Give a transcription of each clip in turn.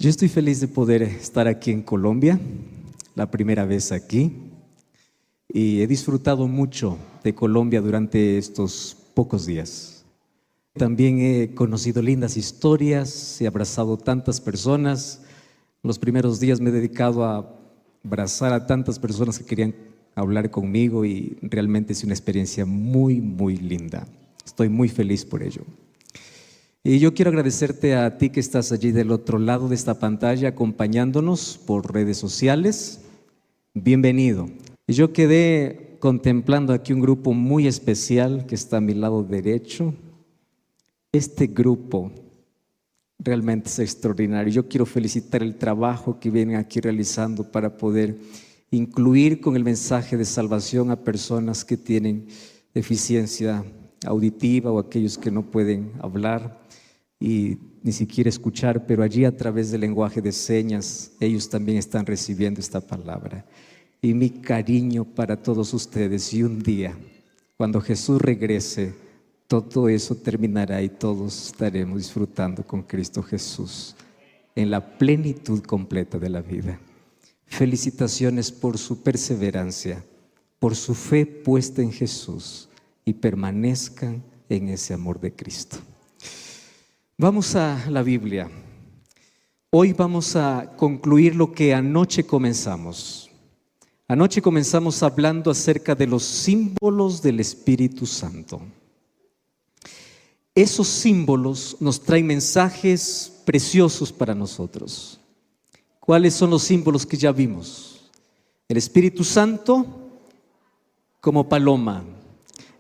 Yo estoy feliz de poder estar aquí en Colombia, la primera vez aquí, y he disfrutado mucho de Colombia durante estos pocos días. También he conocido lindas historias, he abrazado tantas personas. Los primeros días me he dedicado a abrazar a tantas personas que querían hablar conmigo y realmente es una experiencia muy, muy linda. Estoy muy feliz por ello. Y yo quiero agradecerte a ti que estás allí del otro lado de esta pantalla acompañándonos por redes sociales. Bienvenido. Y yo quedé contemplando aquí un grupo muy especial que está a mi lado derecho. Este grupo realmente es extraordinario. Yo quiero felicitar el trabajo que vienen aquí realizando para poder incluir con el mensaje de salvación a personas que tienen deficiencia auditiva o aquellos que no pueden hablar y ni siquiera escuchar, pero allí a través del lenguaje de señas ellos también están recibiendo esta palabra. Y mi cariño para todos ustedes, y un día, cuando Jesús regrese, todo eso terminará y todos estaremos disfrutando con Cristo Jesús en la plenitud completa de la vida. Felicitaciones por su perseverancia, por su fe puesta en Jesús y permanezcan en ese amor de Cristo. Vamos a la Biblia. Hoy vamos a concluir lo que anoche comenzamos. Anoche comenzamos hablando acerca de los símbolos del Espíritu Santo. Esos símbolos nos traen mensajes preciosos para nosotros. ¿Cuáles son los símbolos que ya vimos? El Espíritu Santo como paloma,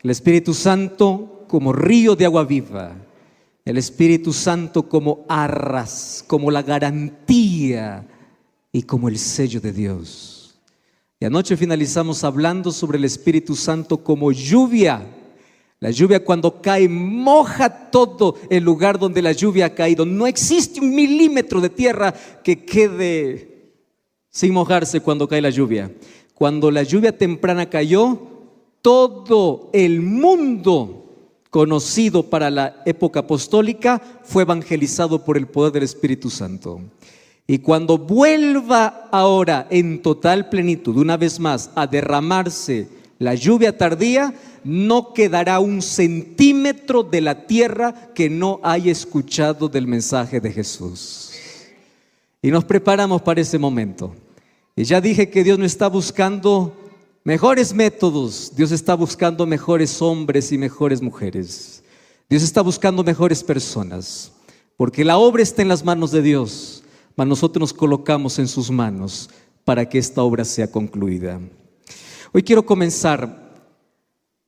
el Espíritu Santo como río de agua viva, el Espíritu Santo como arras, como la garantía y como el sello de Dios. Y anoche finalizamos hablando sobre el Espíritu Santo como lluvia. La lluvia cuando cae moja todo el lugar donde la lluvia ha caído. No existe un milímetro de tierra que quede sin mojarse cuando cae la lluvia. Cuando la lluvia temprana cayó, todo el mundo conocido para la época apostólica fue evangelizado por el poder del Espíritu Santo. Y cuando vuelva ahora en total plenitud, una vez más, a derramarse la lluvia tardía, no quedará un centímetro de la tierra que no haya escuchado del mensaje de Jesús. Y nos preparamos para ese momento. Y ya dije que Dios no está buscando mejores métodos, Dios está buscando mejores hombres y mejores mujeres. Dios está buscando mejores personas, porque la obra está en las manos de Dios, mas nosotros nos colocamos en sus manos para que esta obra sea concluida. Hoy quiero comenzar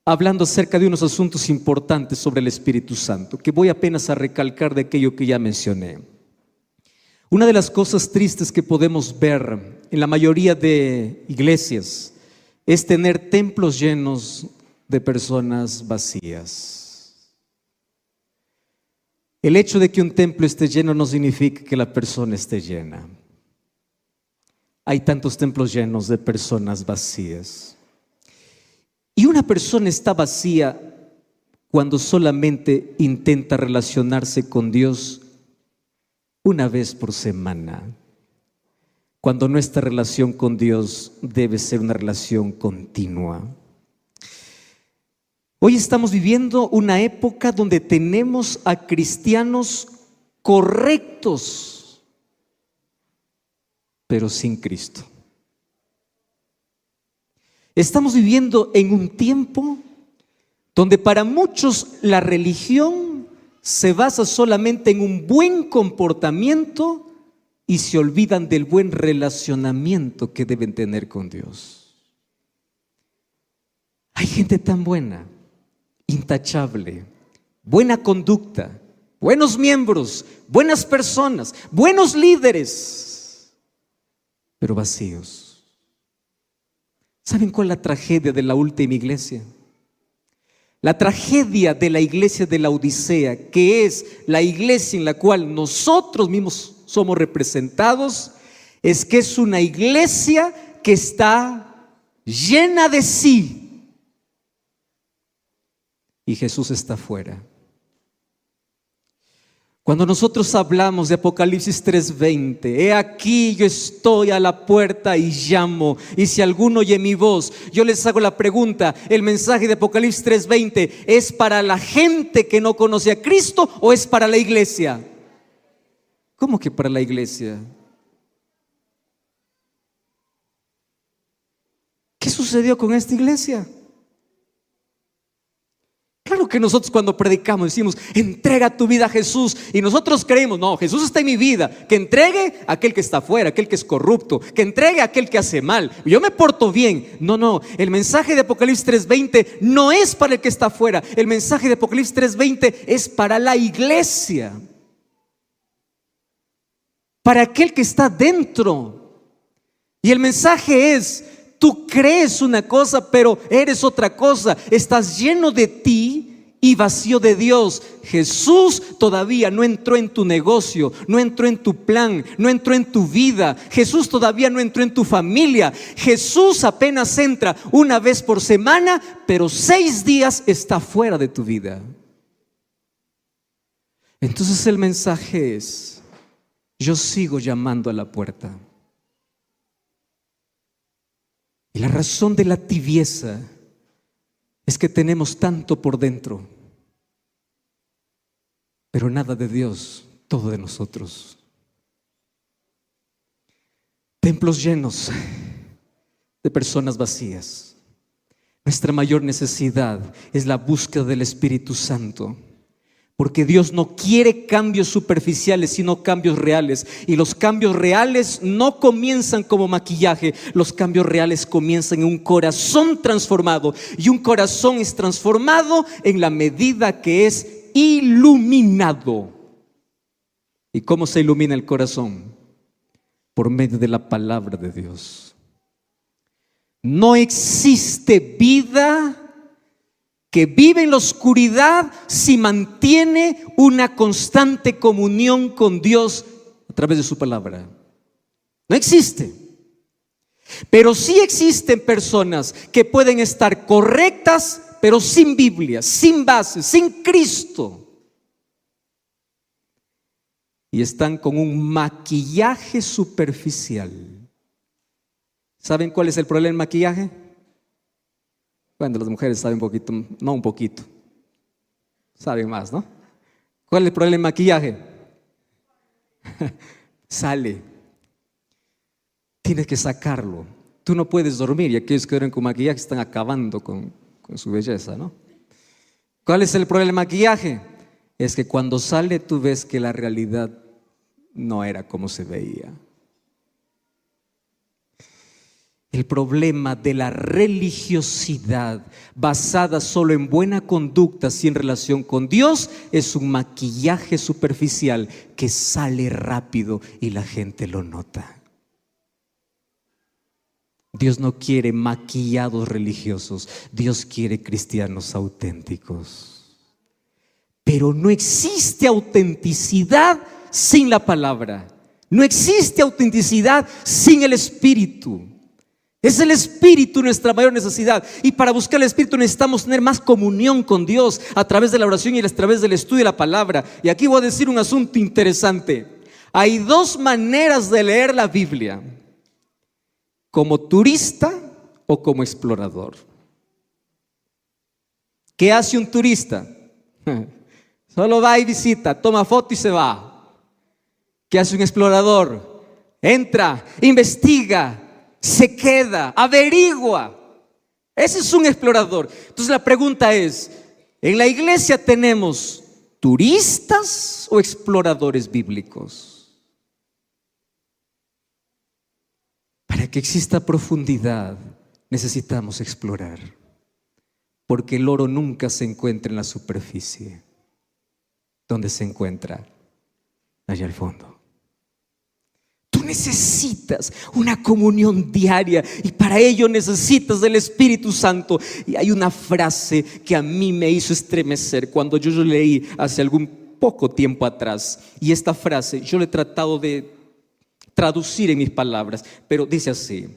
hablando acerca de unos asuntos importantes sobre el Espíritu Santo, que voy apenas a recalcar de aquello que ya mencioné. Una de las cosas tristes que podemos ver en la mayoría de iglesias es tener templos llenos de personas vacías. El hecho de que un templo esté lleno no significa que la persona esté llena. Hay tantos templos llenos de personas vacías. Y una persona está vacía cuando solamente intenta relacionarse con Dios una vez por semana. Cuando nuestra relación con Dios debe ser una relación continua. Hoy estamos viviendo una época donde tenemos a cristianos correctos, pero sin Cristo. Estamos viviendo en un tiempo donde para muchos la religión se basa solamente en un buen comportamiento y se olvidan del buen relacionamiento que deben tener con Dios. Hay gente tan buena, intachable, buena conducta, buenos miembros, buenas personas, buenos líderes, pero vacíos. ¿Saben cuál es la tragedia de la última iglesia? La tragedia de la iglesia de la Odisea, que es la iglesia en la cual nosotros mismos somos representados, es que es una iglesia que está llena de sí y Jesús está fuera. Cuando nosotros hablamos de Apocalipsis 3:20, he aquí yo estoy a la puerta y llamo, y si alguno oye mi voz, yo les hago la pregunta, ¿el mensaje de Apocalipsis 3:20 es para la gente que no conoce a Cristo o es para la iglesia? ¿Cómo que para la iglesia? ¿Qué sucedió con esta iglesia? Claro que nosotros cuando predicamos decimos, entrega tu vida a Jesús, y nosotros creemos, no, Jesús está en mi vida, que entregue a aquel que está afuera, aquel que es corrupto, que entregue a aquel que hace mal, yo me porto bien. No, el mensaje de Apocalipsis 3:20 no es para el que está afuera, el mensaje de Apocalipsis 3:20 es para la iglesia, para aquel que está dentro. Y el mensaje es: tú crees una cosa, pero eres otra cosa. Estás lleno de ti y vacío de Dios. Jesús todavía no entró en tu negocio, no entró en tu plan, no entró en tu vida. Jesús todavía no entró en tu familia. Jesús apenas entra una vez por semana, pero 6 días está fuera de tu vida. Entonces el mensaje es: yo sigo llamando a la puerta. Y la razón de la tibieza es que tenemos tanto por dentro, pero nada de Dios, todo de nosotros. Templos llenos de personas vacías. Nuestra mayor necesidad es la búsqueda del Espíritu Santo. Porque Dios no quiere cambios superficiales, sino cambios reales. Y los cambios reales no comienzan como maquillaje. Los cambios reales comienzan en un corazón transformado. Y un corazón es transformado en la medida que es iluminado. ¿Y cómo se ilumina el corazón? Por medio de la palabra de Dios. No existe vida que vive en la oscuridad si mantiene una constante comunión con Dios a través de su palabra. No existe. Pero sí existen personas que pueden estar correctas, pero sin Biblia, sin base, sin Cristo. Y están con un maquillaje superficial. ¿Saben cuál es el problema del maquillaje? Bueno, las mujeres saben un poquito, no un poquito, saben más, ¿no? ¿Cuál es el problema del maquillaje? Sale. Tienes que sacarlo. Tú no puedes dormir, y aquellos que duermen con maquillaje están acabando con su belleza, ¿no? ¿Cuál es el problema del maquillaje? Es que cuando sale tú ves que la realidad no era como se veía. El problema de la religiosidad basada solo en buena conducta sin relación con Dios es un maquillaje superficial que sale rápido y la gente lo nota. Dios no quiere maquillados religiosos, Dios quiere cristianos auténticos. Pero no existe autenticidad sin la palabra, no existe autenticidad sin el Espíritu. Es el Espíritu nuestra mayor necesidad, y para buscar el Espíritu necesitamos tener más comunión con Dios a través de la oración y a través del estudio de la palabra. Y aquí voy a decir un asunto interesante. Hay 2 maneras de leer la Biblia: como turista o como explorador. ¿Qué hace un turista? Solo va y visita, toma foto y se va. ¿Qué hace un explorador? Entra, investiga, se queda, averigua. Ese es un explorador. Entonces la pregunta es: ¿en la iglesia tenemos turistas o exploradores bíblicos? Para que exista profundidad necesitamos explorar, porque el oro nunca se encuentra en la superficie. ¿Dónde se encuentra? Allá al fondo. Tú necesitas una comunión diaria, y para ello necesitas del Espíritu Santo. Y hay una frase que a mí me hizo estremecer cuando yo leí hace algún poco tiempo atrás, y esta frase yo la he tratado de traducir en mis palabras, pero dice así: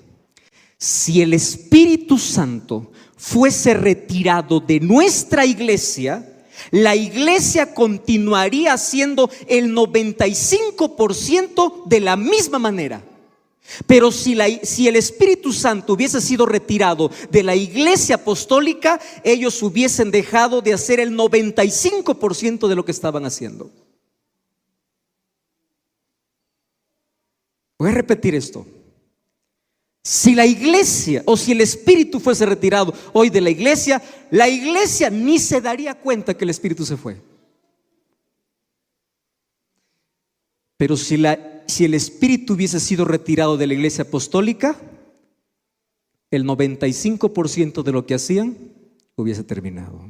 si el Espíritu Santo fuese retirado de nuestra iglesia, la iglesia continuaría siendo el 95% de la misma manera. Pero si el Espíritu Santo hubiese sido retirado de la iglesia apostólica, ellos hubiesen dejado de hacer el 95% de lo que estaban haciendo. Voy a repetir esto. Si la iglesia o si el Espíritu fuese retirado hoy de la iglesia ni se daría cuenta que el Espíritu se fue. Pero si el Espíritu hubiese sido retirado de la iglesia apostólica, el 95% de lo que hacían hubiese terminado.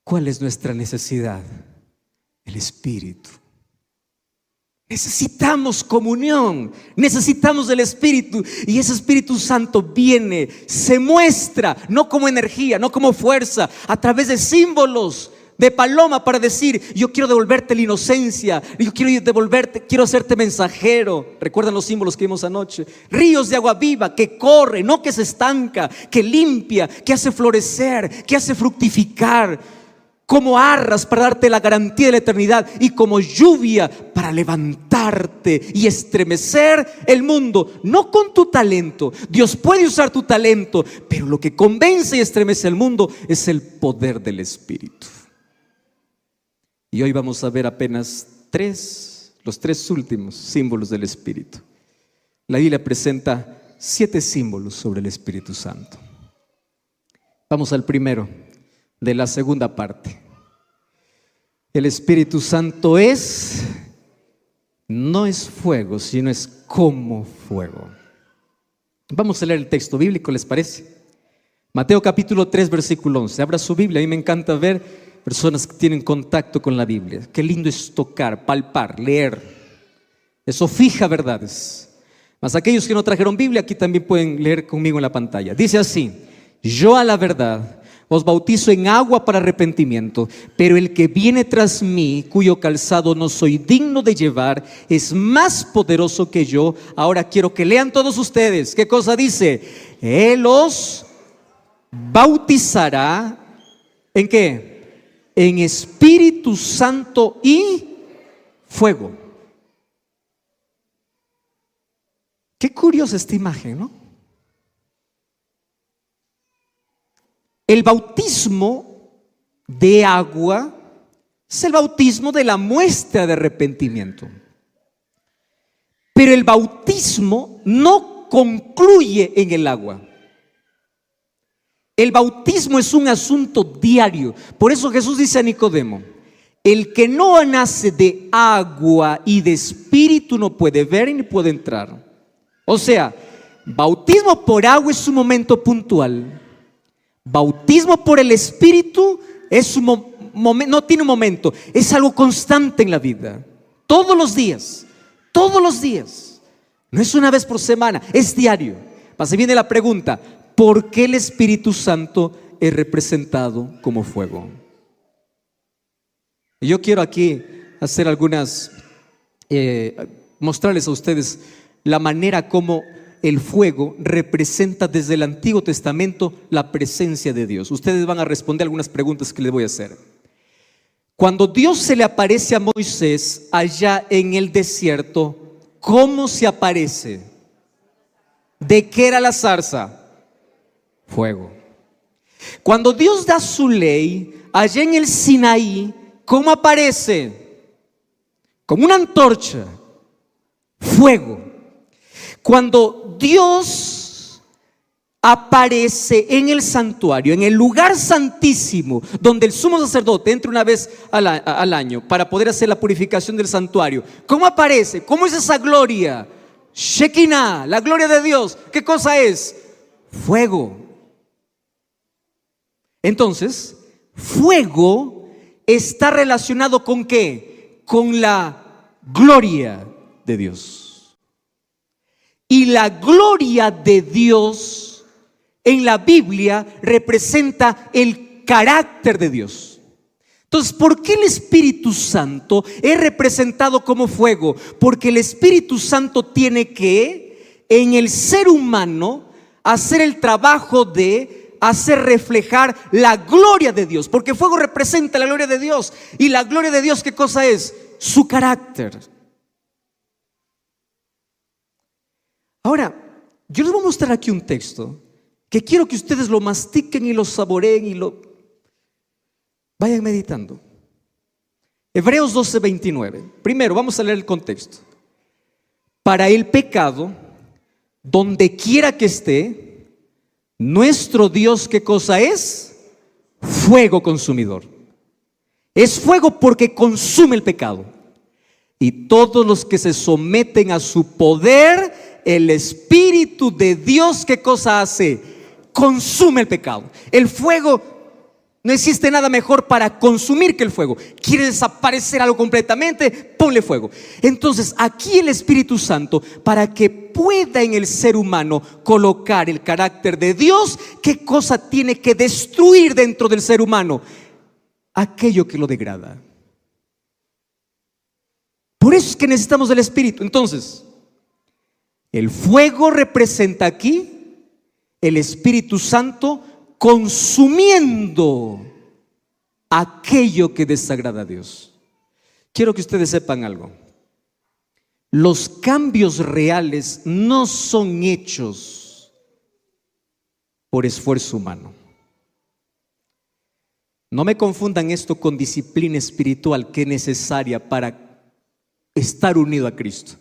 ¿Cuál es nuestra necesidad? El Espíritu. Necesitamos comunión, necesitamos del Espíritu, y ese Espíritu Santo viene, se muestra, no como energía, no como fuerza, a través de símbolos de paloma para decir: yo quiero devolverte la inocencia, yo quiero hacerte mensajero. ¿Recuerdan los símbolos que vimos anoche? Ríos de agua viva que corre, no que se estanca, que limpia, que hace florecer, que hace fructificar. Como arras para darte la garantía de la eternidad, y como lluvia para levantarte y estremecer el mundo. No con tu talento, Dios puede usar tu talento, pero lo que convence y estremece el mundo es el poder del Espíritu. Y hoy vamos a ver apenas los tres últimos símbolos del Espíritu. La Biblia presenta 7 símbolos sobre el Espíritu Santo. Vamos al primero de la segunda parte. El Espíritu Santo no es fuego, sino es como fuego. Vamos a leer el texto bíblico, ¿les parece? Mateo capítulo 3, versículo 11. Abra su Biblia. A mí me encanta ver personas que tienen contacto con la Biblia. Qué lindo es tocar, palpar, leer. Eso fija verdades. Mas aquellos que no trajeron Biblia, aquí también pueden leer conmigo en la pantalla. Dice así: yo a la verdad os bautizo en agua para arrepentimiento, pero el que viene tras mí, cuyo calzado no soy digno de llevar, es más poderoso que yo. Ahora quiero que lean todos ustedes. ¿Qué cosa dice? Él os bautizará ¿en qué? En Espíritu Santo y fuego. Qué curiosa esta imagen, ¿no? El bautismo de agua es el bautismo de la muestra de arrepentimiento. Pero el bautismo no concluye en el agua. El bautismo es un asunto diario. Por eso Jesús dice a Nicodemo: el que no nace de agua y de espíritu no puede ver ni puede entrar. O sea, bautismo por agua es un momento puntual. Bautismo por el Espíritu es no tiene un momento, es algo constante en la vida. Todos los días. No es una vez por semana, es diario. Así viene la pregunta: ¿por qué el Espíritu Santo es representado como fuego? Y yo quiero aquí hacer mostrarles a ustedes la manera como el fuego representa desde el Antiguo Testamento la presencia de Dios. Ustedes van a responder algunas preguntas que les voy a hacer. Cuando Dios se le aparece a Moisés allá en el desierto, ¿cómo se aparece? ¿De qué era la zarza? Fuego. Cuando Dios da su ley allá en el Sinaí, ¿cómo aparece? Como una antorcha. Fuego. Cuando Dios aparece en el santuario, en el lugar santísimo, donde el sumo sacerdote entra una vez al año para poder hacer la purificación del santuario, ¿cómo aparece? ¿Cómo es esa gloria? Shekinah, la gloria de Dios. ¿Qué cosa es? Fuego. Entonces, fuego está relacionado ¿con qué? Con la gloria de Dios. Y la gloria de Dios en la Biblia representa el carácter de Dios. Entonces, ¿por qué el Espíritu Santo es representado como fuego? Porque el Espíritu Santo tiene que, en el ser humano, hacer el trabajo de hacer reflejar la gloria de Dios, porque el fuego representa la gloria de Dios. Y la gloria de Dios, ¿qué cosa es? Su carácter. Ahora, yo les voy a mostrar aquí un texto que quiero que ustedes lo mastiquen y lo saboreen y lo vayan meditando. Hebreos 12:29. Primero, vamos a leer el contexto. Para el pecado, donde quiera que esté, nuestro Dios, ¿qué cosa es? Fuego consumidor. Es fuego porque consume el pecado. Y todos los que se someten a su poder, el Espíritu de Dios, ¿qué cosa hace? Consume el pecado. El fuego, no existe nada mejor para consumir que el fuego. ¿Quiere desaparecer algo completamente? Ponle fuego. Entonces, aquí el Espíritu Santo, para que pueda en el ser humano colocar el carácter de Dios, ¿qué cosa tiene que destruir dentro del ser humano? Aquello que lo degrada. Por eso es que necesitamos del Espíritu. Entonces, el fuego representa aquí el Espíritu Santo consumiendo aquello que desagrada a Dios. Quiero que ustedes sepan algo. Los cambios reales no son hechos por esfuerzo humano. No me confundan esto con disciplina espiritual que es necesaria para estar unido a Cristo.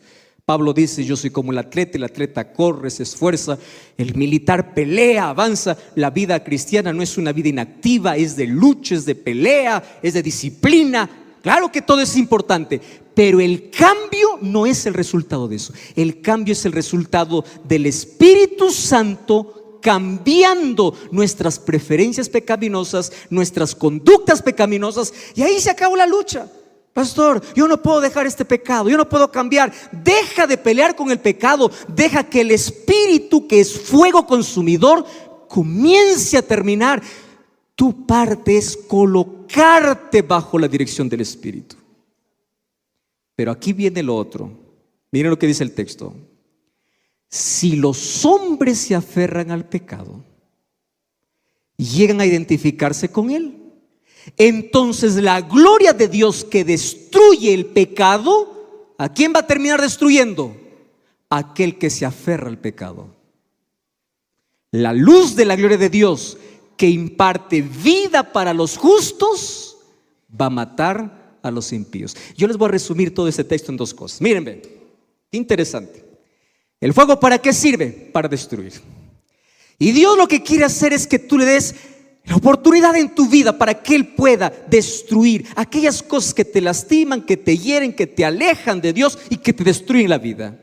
Pablo dice: yo soy como el atleta corre, se esfuerza, el militar pelea, avanza. La vida cristiana no es una vida inactiva, es de lucha, es de pelea, es de disciplina. Claro que todo es importante, pero el cambio no es el resultado de eso. El cambio es el resultado del Espíritu Santo cambiando nuestras preferencias pecaminosas, nuestras conductas pecaminosas, y ahí se acabó la lucha. Pastor, yo no puedo dejar este pecado, yo no puedo cambiar. Deja de pelear con el pecado, deja que el Espíritu, que es fuego consumidor, comience a terminar. Tu parte es colocarte bajo la dirección del Espíritu. Pero aquí viene lo otro. Miren lo que dice el texto. Si los hombres se aferran al pecado, llegan a identificarse con él, entonces la gloria de Dios que destruye el pecado, ¿a quién va a terminar destruyendo? Aquel que se aferra al pecado. La luz de la gloria de Dios que imparte vida para los justos va a matar a los impíos. Yo les voy a resumir todo este texto en dos cosas. Miren, ven, qué interesante. ¿El fuego para qué sirve? Para destruir. Y Dios lo que quiere hacer es que tú le des la oportunidad en tu vida para que Él pueda destruir aquellas cosas que te lastiman, que te hieren, que te alejan de Dios y que te destruyen la vida.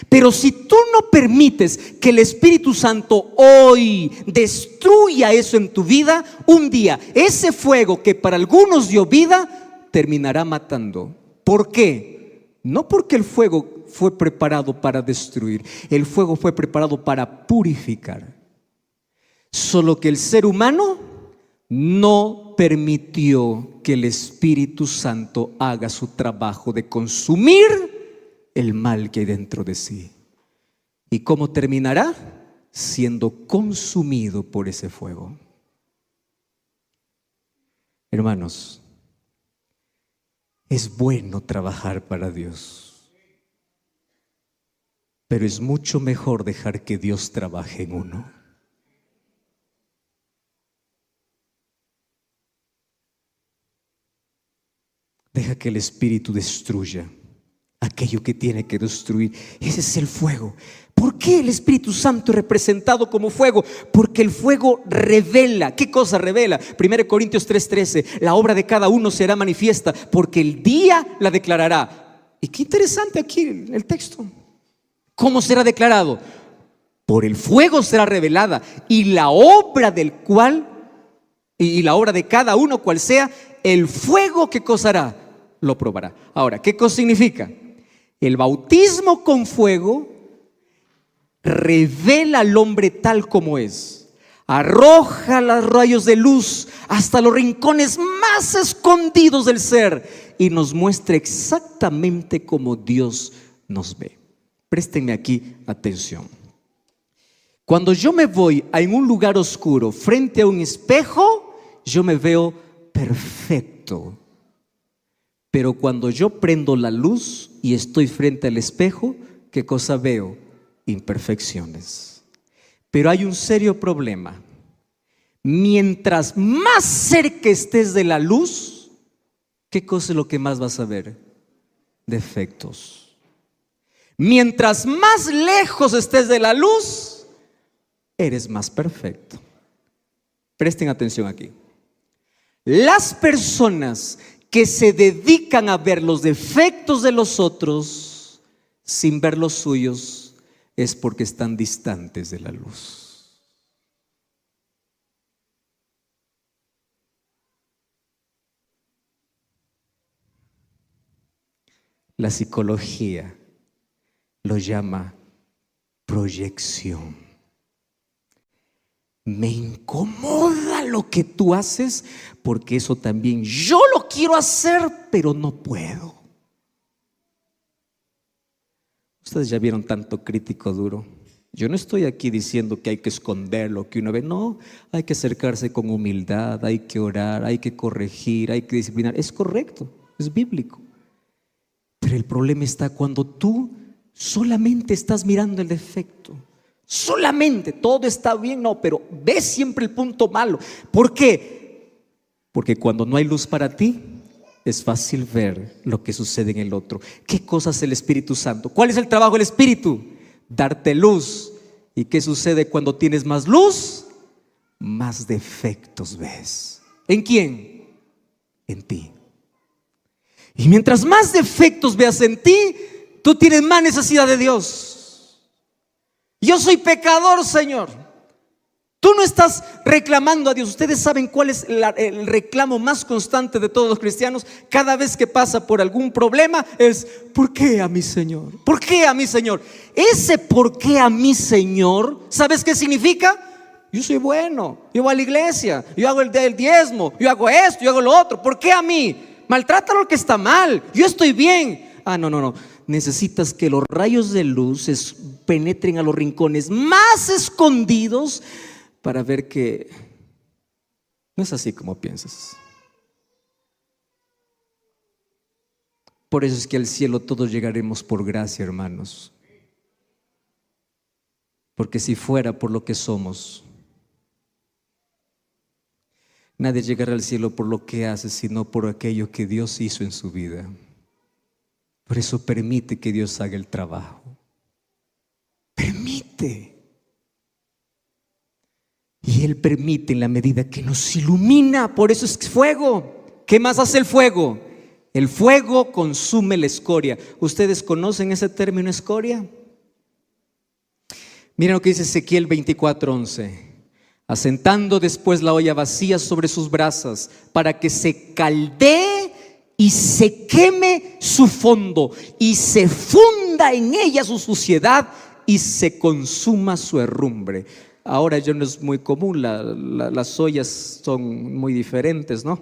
Pero si tú no permites que el Espíritu Santo hoy destruya eso en tu vida, un día ese fuego que para algunos dio vida terminará matando. ¿Por qué? No porque el fuego fue preparado para destruir, el fuego fue preparado para purificar. Solo que el ser humano no permitió que el Espíritu Santo haga su trabajo de consumir el mal que hay dentro de sí. ¿Y cómo terminará? Siendo consumido por ese fuego. Hermanos, es bueno trabajar para Dios, pero es mucho mejor dejar que Dios trabaje en uno. Deja que el Espíritu destruya aquello que tiene que destruir. Ese es el fuego. ¿Por qué el Espíritu Santo es representado como fuego? Porque el fuego revela. ¿Qué cosa revela? 1 Corintios 3:13. La obra de cada uno será manifiesta, porque el día la declarará. Y qué interesante aquí el texto. ¿Cómo será declarado? Por el fuego será revelada, y la obra del cual, y la obra de cada uno cual sea, el fuego, ¿qué cosa hará? Lo probará. Ahora, ¿qué cosa significa? El bautismo con fuego revela al hombre tal como es. Arroja los rayos de luz hasta los rincones más escondidos del ser y nos muestra exactamente como Dios nos ve. Préstenme aquí atención. Cuando yo me voy a en un lugar oscuro frente a un espejo, yo me veo perfecto. Pero cuando yo prendo la luz y estoy frente al espejo, ¿qué cosa veo? Imperfecciones. Pero hay un serio problema. Mientras más cerca estés de la luz, ¿qué cosa es lo que más vas a ver? Defectos. Mientras más lejos estés de la luz, eres más perfecto. Presten atención aquí. Las personas que se dedican a ver los defectos de los otros sin ver los suyos es porque están distantes de la luz. La psicología lo llama proyección. Me incomoda lo que tú haces porque eso también yo lo quiero hacer, pero no puedo. Ustedes ya vieron tanto crítico duro. Yo no estoy aquí diciendo que hay que esconder lo que uno ve. No, hay que acercarse con humildad, hay que orar, hay que corregir, hay que disciplinar. Es correcto, es bíblico. Pero el problema está cuando tú solamente estás mirando el defecto. Solamente, todo está bien, no, pero ves siempre el punto malo. ¿Por qué? Porque cuando no hay luz para ti, es fácil ver lo que sucede en el otro. ¿Qué cosa es el Espíritu Santo? ¿Cuál es el trabajo del Espíritu? Darte luz. ¿Y qué sucede cuando tienes más luz? Más defectos ves. ¿En quién? En ti. Y mientras más defectos veas en ti, tú tienes más necesidad de Dios. Yo soy pecador, Señor. Tú no estás reclamando a Dios. Ustedes saben cuál es el reclamo más constante de todos los cristianos. Cada vez que pasa por algún problema es: ¿por qué a mí, Señor? ¿Por qué a mí, Señor? Ese ¿por qué a mí, Señor? ¿Sabes qué significa? Yo soy bueno, yo voy a la iglesia, yo hago el diezmo, yo hago esto, yo hago lo otro. ¿Por qué a mí? Maltrata lo que está mal, yo estoy bien. No. Necesitas que los rayos de luz penetren a los rincones más escondidos para ver que no es así como piensas. Por eso es que al cielo todos llegaremos por gracia, hermanos. Porque si fuera por lo que somos, nadie llegará al cielo por lo que hace, sino por aquello que Dios hizo en su vida. Por eso permite que Dios haga el trabajo. Permite. Y Él permite en la medida que nos ilumina. Por eso es fuego. ¿Qué más hace el fuego? El fuego consume la escoria. ¿Ustedes conocen ese término escoria? Miren lo que dice Ezequiel 24:11. Asentando después la olla vacía sobre sus brasas, para que se caldee y se queme su fondo, y se funda en ella su suciedad, y se consuma su herrumbre. Ahora ya no es muy común, las ollas son muy diferentes, ¿no?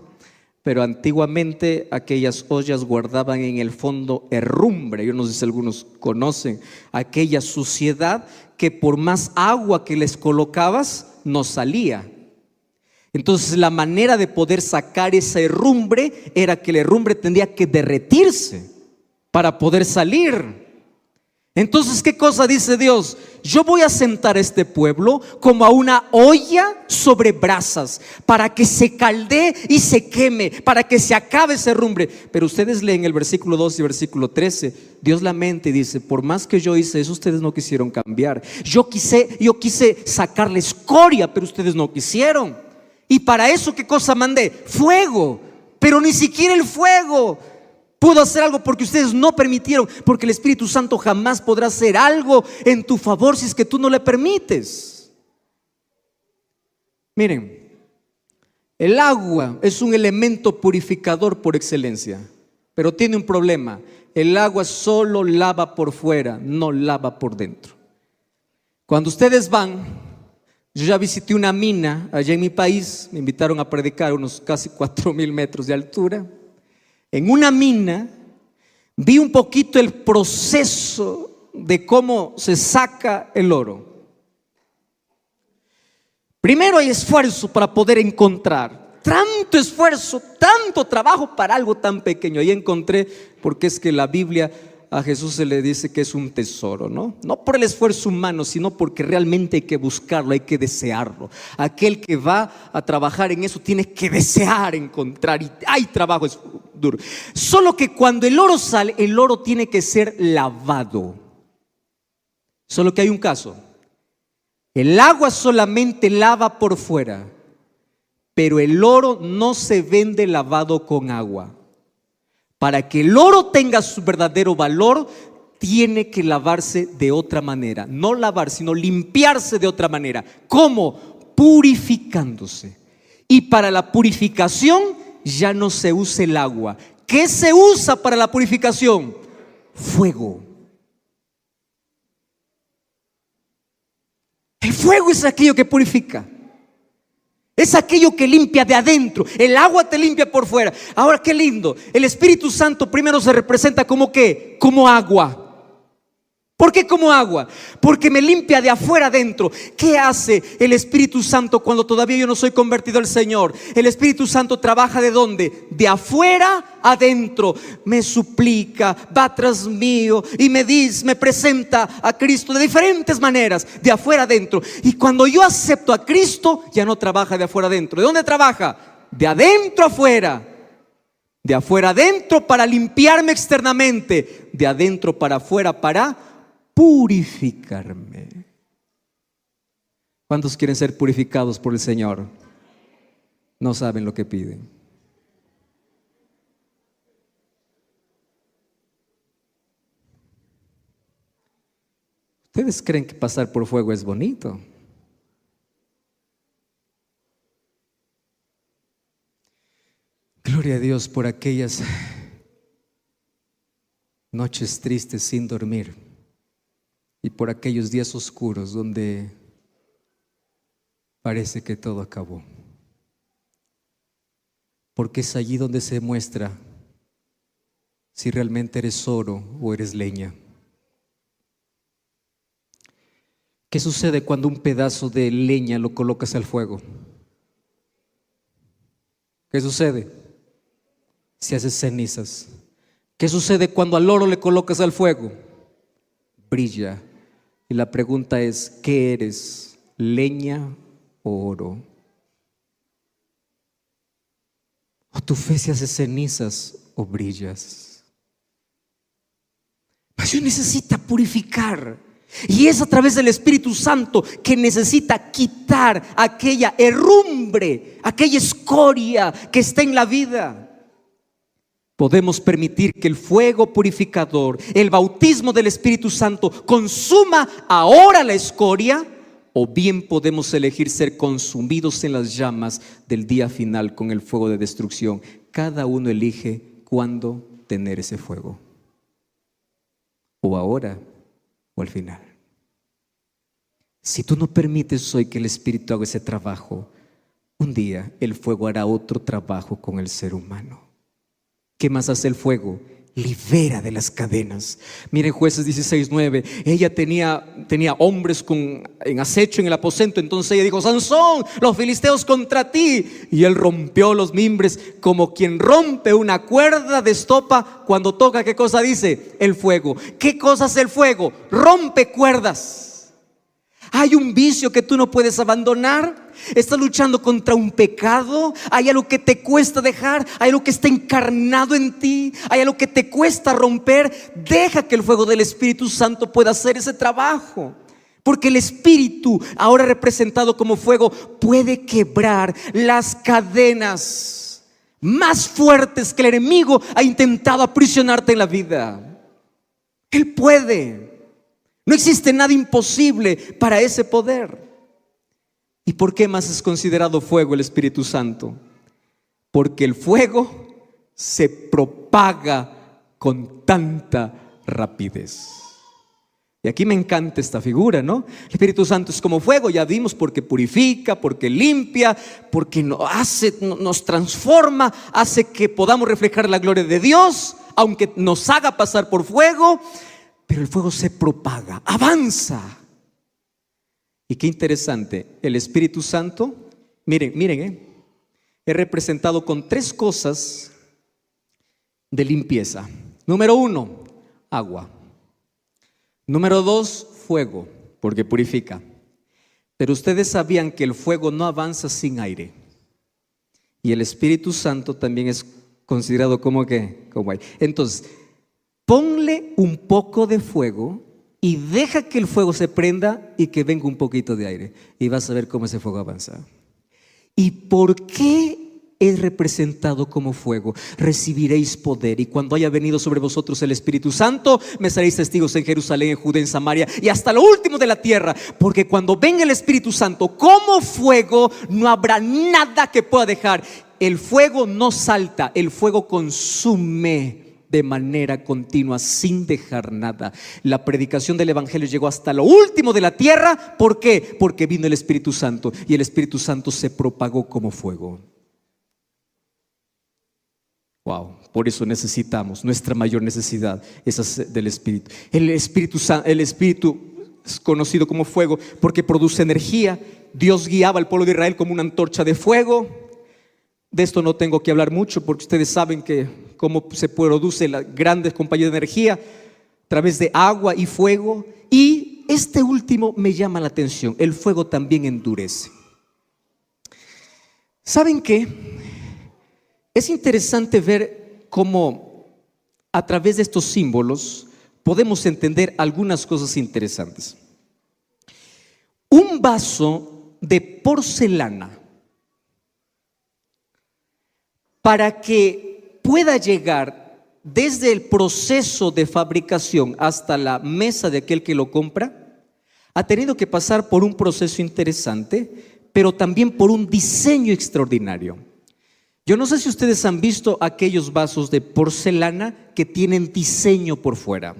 Pero antiguamente aquellas ollas guardaban en el fondo herrumbre. Yo no sé si algunos conocen aquella suciedad que por más agua que les colocabas no salía. Entonces la manera de poder sacar esa herrumbre era que la herrumbre tendría que derretirse para poder salir. Entonces, ¿qué cosa dice Dios? Yo voy a sentar a este pueblo como a una olla sobre brasas, para que se caldee y se queme, para que se acabe esa herrumbre. Pero ustedes leen el versículo 2 y versículo 13. Dios lamenta y dice: por más que yo hice eso, ustedes no quisieron cambiar. Yo quise sacar la escoria, pero ustedes no quisieron. Y para eso, ¿qué cosa mandé? Fuego. Pero ni siquiera el fuego pudo hacer algo porque ustedes no permitieron. Porque el Espíritu Santo jamás podrá hacer algo en tu favor si es que tú no le permites. Miren, el agua es un elemento purificador por excelencia, pero tiene un problema. El agua solo lava por fuera, no lava por dentro. Cuando ustedes van, yo ya visité una mina allá en mi país, me invitaron a predicar unos casi 4,000 metros de altura. En una mina vi un poquito el proceso de cómo se saca el oro. Primero hay esfuerzo para poder encontrar. Tanto esfuerzo, tanto trabajo para algo tan pequeño. Ahí encontré, porque es que la Biblia a Jesús se le dice que es un tesoro, ¿no? No por el esfuerzo humano, sino porque realmente hay que buscarlo, hay que desearlo. Aquel que va a trabajar en eso tiene que desear encontrar, y hay trabajo, es duro. Solo que cuando el oro sale, el oro tiene que ser lavado. Solo que hay un caso. El agua solamente lava por fuera, pero el oro no se vende lavado con agua. Para que el oro tenga su verdadero valor, tiene que lavarse de otra manera. No lavar, sino limpiarse de otra manera. ¿Cómo? Purificándose. Y para la purificación ya no se usa el agua. ¿Qué se usa para la purificación? Fuego. El fuego es aquello que purifica. Es aquello que limpia de adentro. El agua te limpia por fuera. Ahora, qué lindo. El Espíritu Santo primero se representa como ¿qué? Como agua. ¿Por qué como agua? Porque me limpia de afuera adentro. ¿Qué hace el Espíritu Santo cuando todavía yo no soy convertido al Señor? El Espíritu Santo trabaja ¿de dónde? De afuera adentro. Me suplica, va tras mío y me dice, me presenta a Cristo de diferentes maneras, de afuera adentro. Y cuando yo acepto a Cristo, ya no trabaja de afuera adentro. ¿De dónde trabaja? De adentro afuera. De afuera adentro para limpiarme externamente, de adentro para afuera para purificarme. ¿Cuántos quieren ser purificados por el Señor? No saben lo que piden. ¿Ustedes creen que pasar por fuego es bonito? Gloria a Dios por aquellas noches tristes sin dormir. Y por aquellos días oscuros donde parece que todo acabó. Porque es allí donde se muestra si realmente eres oro o eres leña. ¿Qué sucede cuando un pedazo de leña lo colocas al fuego? ¿Qué sucede? Se hace cenizas. ¿Qué sucede cuando al oro le colocas al fuego? Brilla. Y la pregunta es, ¿qué eres? ¿Leña o oro? ¿O tu fe se hace cenizas o brillas? Mas Dios necesita purificar. Y es a través del Espíritu Santo que necesita quitar aquella herrumbre, aquella escoria que está en la vida. Podemos permitir que el fuego purificador, el bautismo del Espíritu Santo consuma ahora la escoria, o bien podemos elegir ser consumidos en las llamas del día final con el fuego de destrucción. Cada uno elige cuándo tener ese fuego, o ahora o al final. Si tú no permites hoy que el Espíritu haga ese trabajo, un día el fuego hará otro trabajo con el ser humano. ¿Qué más hace el fuego? Libera de las cadenas. Miren Jueces 16:9. Ella tenía hombres en acecho en el aposento. Entonces ella dijo: Sansón, los filisteos contra ti. Y él rompió los mimbres como quien rompe una cuerda de estopa cuando toca. ¿Qué cosa dice? El fuego. ¿Qué cosa hace el fuego? Rompe cuerdas. Hay un vicio que tú no puedes abandonar. Estás luchando contra un pecado. Hay algo que te cuesta dejar. Hay algo que está encarnado en ti. Hay algo que te cuesta romper. Deja que el fuego del Espíritu Santo pueda hacer ese trabajo. Porque el Espíritu, ahora representado como fuego, puede quebrar las cadenas más fuertes que el enemigo ha intentado aprisionarte en la vida. Él puede. No existe nada imposible para ese poder. ¿Y por qué más es considerado fuego el Espíritu Santo? Porque el fuego se propaga con tanta rapidez. Y aquí me encanta esta figura, ¿no? El Espíritu Santo es como fuego, ya vimos, porque purifica, porque limpia, porque nos transforma, hace que podamos reflejar la gloria de Dios, aunque nos haga pasar por fuego. Pero el fuego se propaga, avanza. Y qué interesante, el Espíritu Santo, miren, es representado con 3 cosas de limpieza. Número 1, agua. Número 2, fuego, porque purifica. Pero ustedes sabían que el fuego no avanza sin aire. Y el Espíritu Santo también es considerado como aire. Entonces, ponle un poco de fuego y deja que el fuego se prenda y que venga un poquito de aire. Y vas a ver cómo ese fuego avanza. ¿Y por qué es representado como fuego? Recibiréis poder, y cuando haya venido sobre vosotros el Espíritu Santo, me seréis testigos en Jerusalén, en Judea, en Samaria y hasta lo último de la tierra. Porque cuando venga el Espíritu Santo como fuego, no habrá nada que pueda dejar. El fuego no salta, el fuego consume de manera continua, sin dejar nada. La predicación del Evangelio llegó hasta lo último de la tierra. ¿Por qué? Porque vino el Espíritu Santo, y el Espíritu Santo se propagó como fuego. Wow, por eso necesitamos, nuestra mayor necesidad es del Espíritu. El Espíritu es conocido como fuego porque produce energía. Dios guiaba al pueblo de Israel como una antorcha de fuego. De esto no tengo que hablar mucho, porque ustedes saben que cómo se produce la grandes compañías de energía a través de agua y fuego. Y este último me llama la atención: el fuego también endurece. ¿Saben qué? Es interesante ver cómo a través de estos símbolos podemos entender algunas cosas interesantes. Un vaso de porcelana, para que pueda llegar desde el proceso de fabricación hasta la mesa de aquel que lo compra, ha tenido que pasar por un proceso interesante, pero también por un diseño extraordinario. Yo no sé si ustedes han visto aquellos vasos de porcelana que tienen diseño por fuera.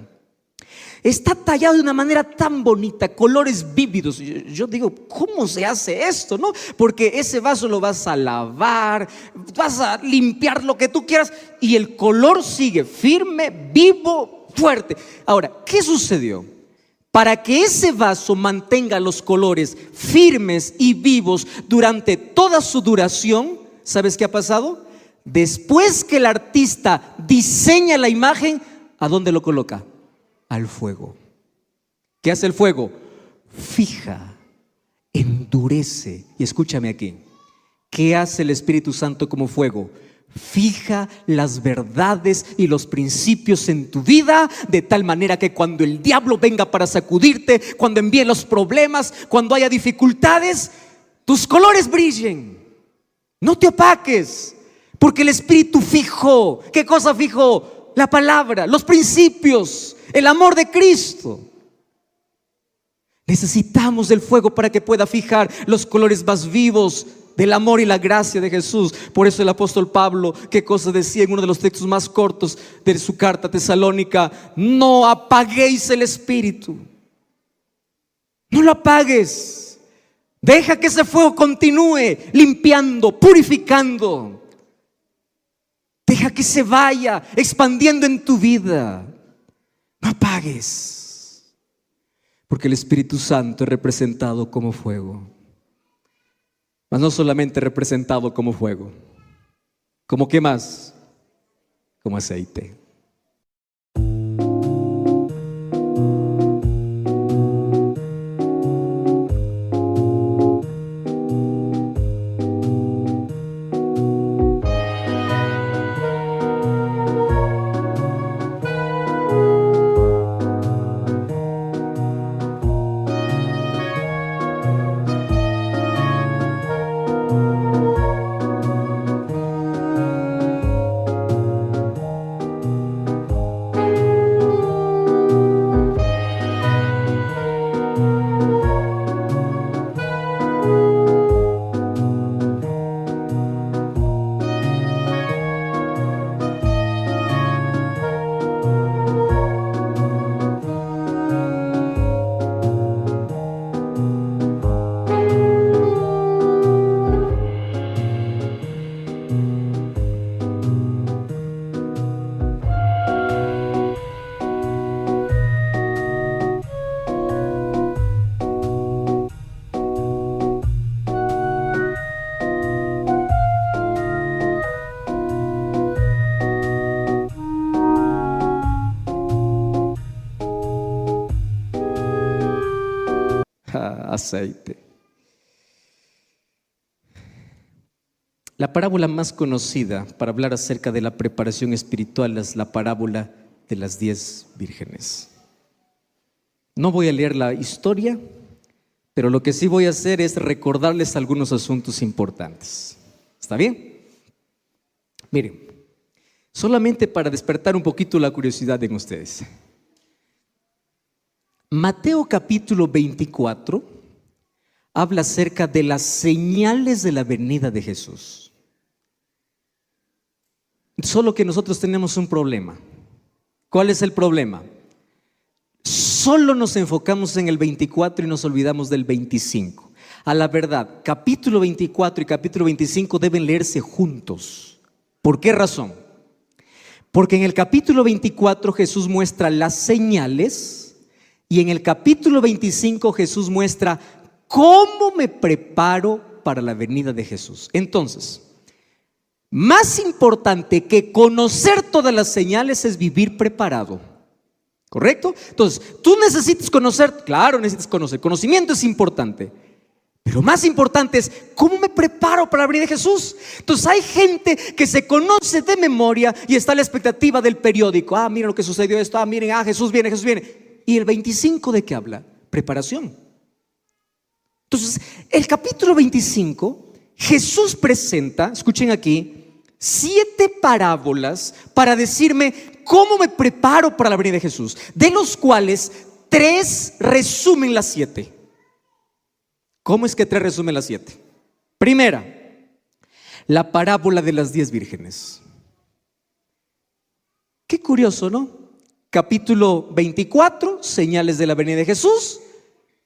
Está tallado de una manera tan bonita, colores vívidos. Yo digo, ¿cómo se hace esto? ¿No? Porque ese vaso lo vas a lavar, vas a limpiar lo que tú quieras, y el color sigue firme, vivo, fuerte. Ahora, ¿qué sucedió? Para que ese vaso mantenga los colores firmes y vivos durante toda su duración, ¿sabes qué ha pasado? Después que el artista diseña la imagen, ¿a dónde lo coloca? Al fuego. ¿Qué hace el fuego? Fija, endurece. Y escúchame aquí, ¿qué hace el Espíritu Santo como fuego? Fija las verdades y los principios en tu vida, de tal manera que cuando el diablo venga para sacudirte, cuando envíe los problemas, cuando haya dificultades, tus colores brillen. No te opaques, porque el Espíritu fijó. ¿Qué cosa fijó? La palabra, los principios, el amor de Cristo. Necesitamos del fuego para que pueda fijar los colores más vivos del amor y la gracia de Jesús. Por eso el apóstol Pablo, ¿qué cosa decía en uno de los textos más cortos de su carta a Tesalónica? No apaguéis el Espíritu. No lo apagues. Deja que ese fuego continúe limpiando, purificando. Deja que se vaya expandiendo en tu vida. No apagues, porque el Espíritu Santo es representado como fuego. Mas no solamente representado como fuego. ¿Cómo qué más? Como aceite. aceite. La parábola más conocida para hablar acerca de la preparación espiritual es la parábola de las 10 vírgenes. No voy a leer la historia, pero lo que sí voy a hacer es recordarles algunos asuntos importantes. ¿Está bien? Miren, solamente para despertar un poquito la curiosidad en ustedes. Mateo capítulo 24 habla acerca de las señales de la venida de Jesús. Solo que nosotros tenemos un problema. ¿Cuál es el problema? Solo nos enfocamos en el 24 y nos olvidamos del 25. A la verdad, capítulo 24 y capítulo 25 deben leerse juntos. ¿Por qué razón? Porque en el capítulo 24 Jesús muestra las señales y en el capítulo 25 Jesús muestra cómo me preparo para la venida de Jesús. Entonces, más importante que conocer todas las señales es vivir preparado. ¿Correcto? Entonces, tú necesitas conocer, claro, necesitas conocer. Conocimiento es importante. Pero más importante es cómo me preparo para la venida de Jesús. Entonces hay gente que se conoce de memoria y está a la expectativa del periódico. Miren lo que sucedió esto. Miren, Jesús viene, Jesús viene. ¿Y el 25 de qué habla? Preparación. Entonces, el capítulo 25, Jesús presenta, escuchen aquí, 7 parábolas para decirme cómo me preparo para la venida de Jesús, de los cuales 3 resumen las 7. ¿Cómo es que 3 resumen las 7? Primera, la parábola de las 10 vírgenes. Qué curioso, ¿no? Capítulo 24, señales de la venida de Jesús.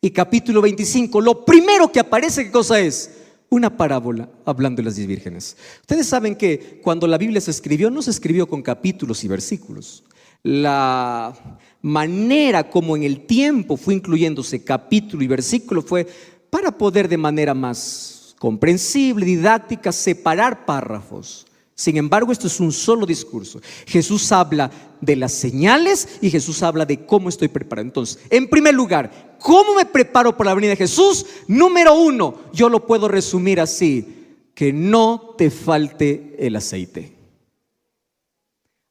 Y capítulo 25, lo primero que aparece, ¿qué cosa es? Una parábola hablando de las 10 vírgenes. Ustedes saben que cuando la Biblia se escribió, no se escribió con capítulos y versículos. La manera como en el tiempo fue incluyéndose capítulo y versículo fue para poder de manera más comprensible, didáctica, separar párrafos. Sin embargo, esto es un solo discurso. Jesús habla de las señales y Jesús habla de cómo estoy preparado. Entonces, en primer lugar, ¿cómo me preparo para la venida de Jesús? Número 1, yo lo puedo resumir así: que no te falte el aceite.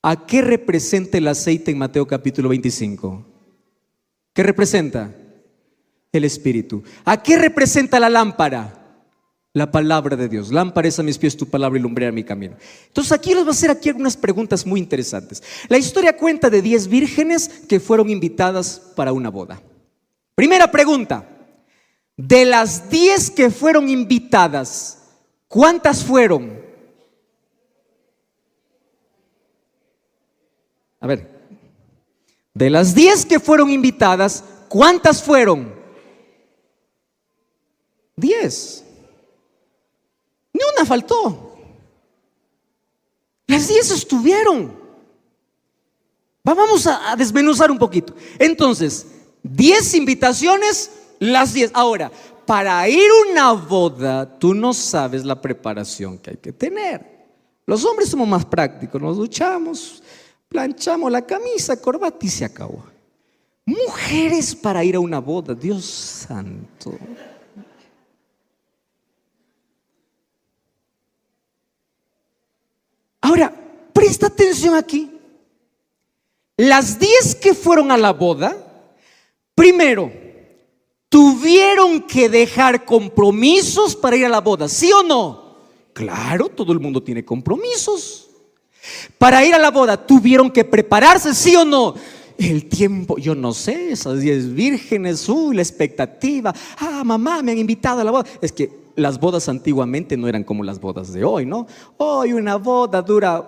¿A qué representa el aceite en Mateo capítulo 25? ¿Qué representa? El Espíritu. ¿A qué representa la lámpara? La palabra de Dios. Lámpara es a mis pies tu palabra y lumbrera mi camino. Entonces aquí les voy a hacer algunas preguntas muy interesantes. La historia cuenta de 10 vírgenes que fueron invitadas para una boda. Primera pregunta: de las 10 que fueron invitadas, ¿cuántas fueron? A ver, de las 10 que fueron invitadas, ¿cuántas fueron? 10. Ni una faltó. Las 10 estuvieron. Vamos a desmenuzar un poquito. Entonces, 10 invitaciones, las 10. Ahora, para ir a una boda, tú no sabes la preparación que hay que tener. Los hombres somos más prácticos, nos duchamos, planchamos la camisa, corbata y se acabó. Mujeres para ir a una boda, Dios santo. Ahora, presta atención aquí. Las 10 que fueron a la boda, primero, tuvieron que dejar compromisos para ir a la boda, ¿sí o no? Claro, todo el mundo tiene compromisos. Para ir a la boda, tuvieron que prepararse, ¿sí o no? El tiempo, yo no sé, esas 10 vírgenes, la expectativa. Mamá, me han invitado a la boda. Es que las bodas antiguamente no eran como las bodas de hoy, ¿no? Hoy una boda dura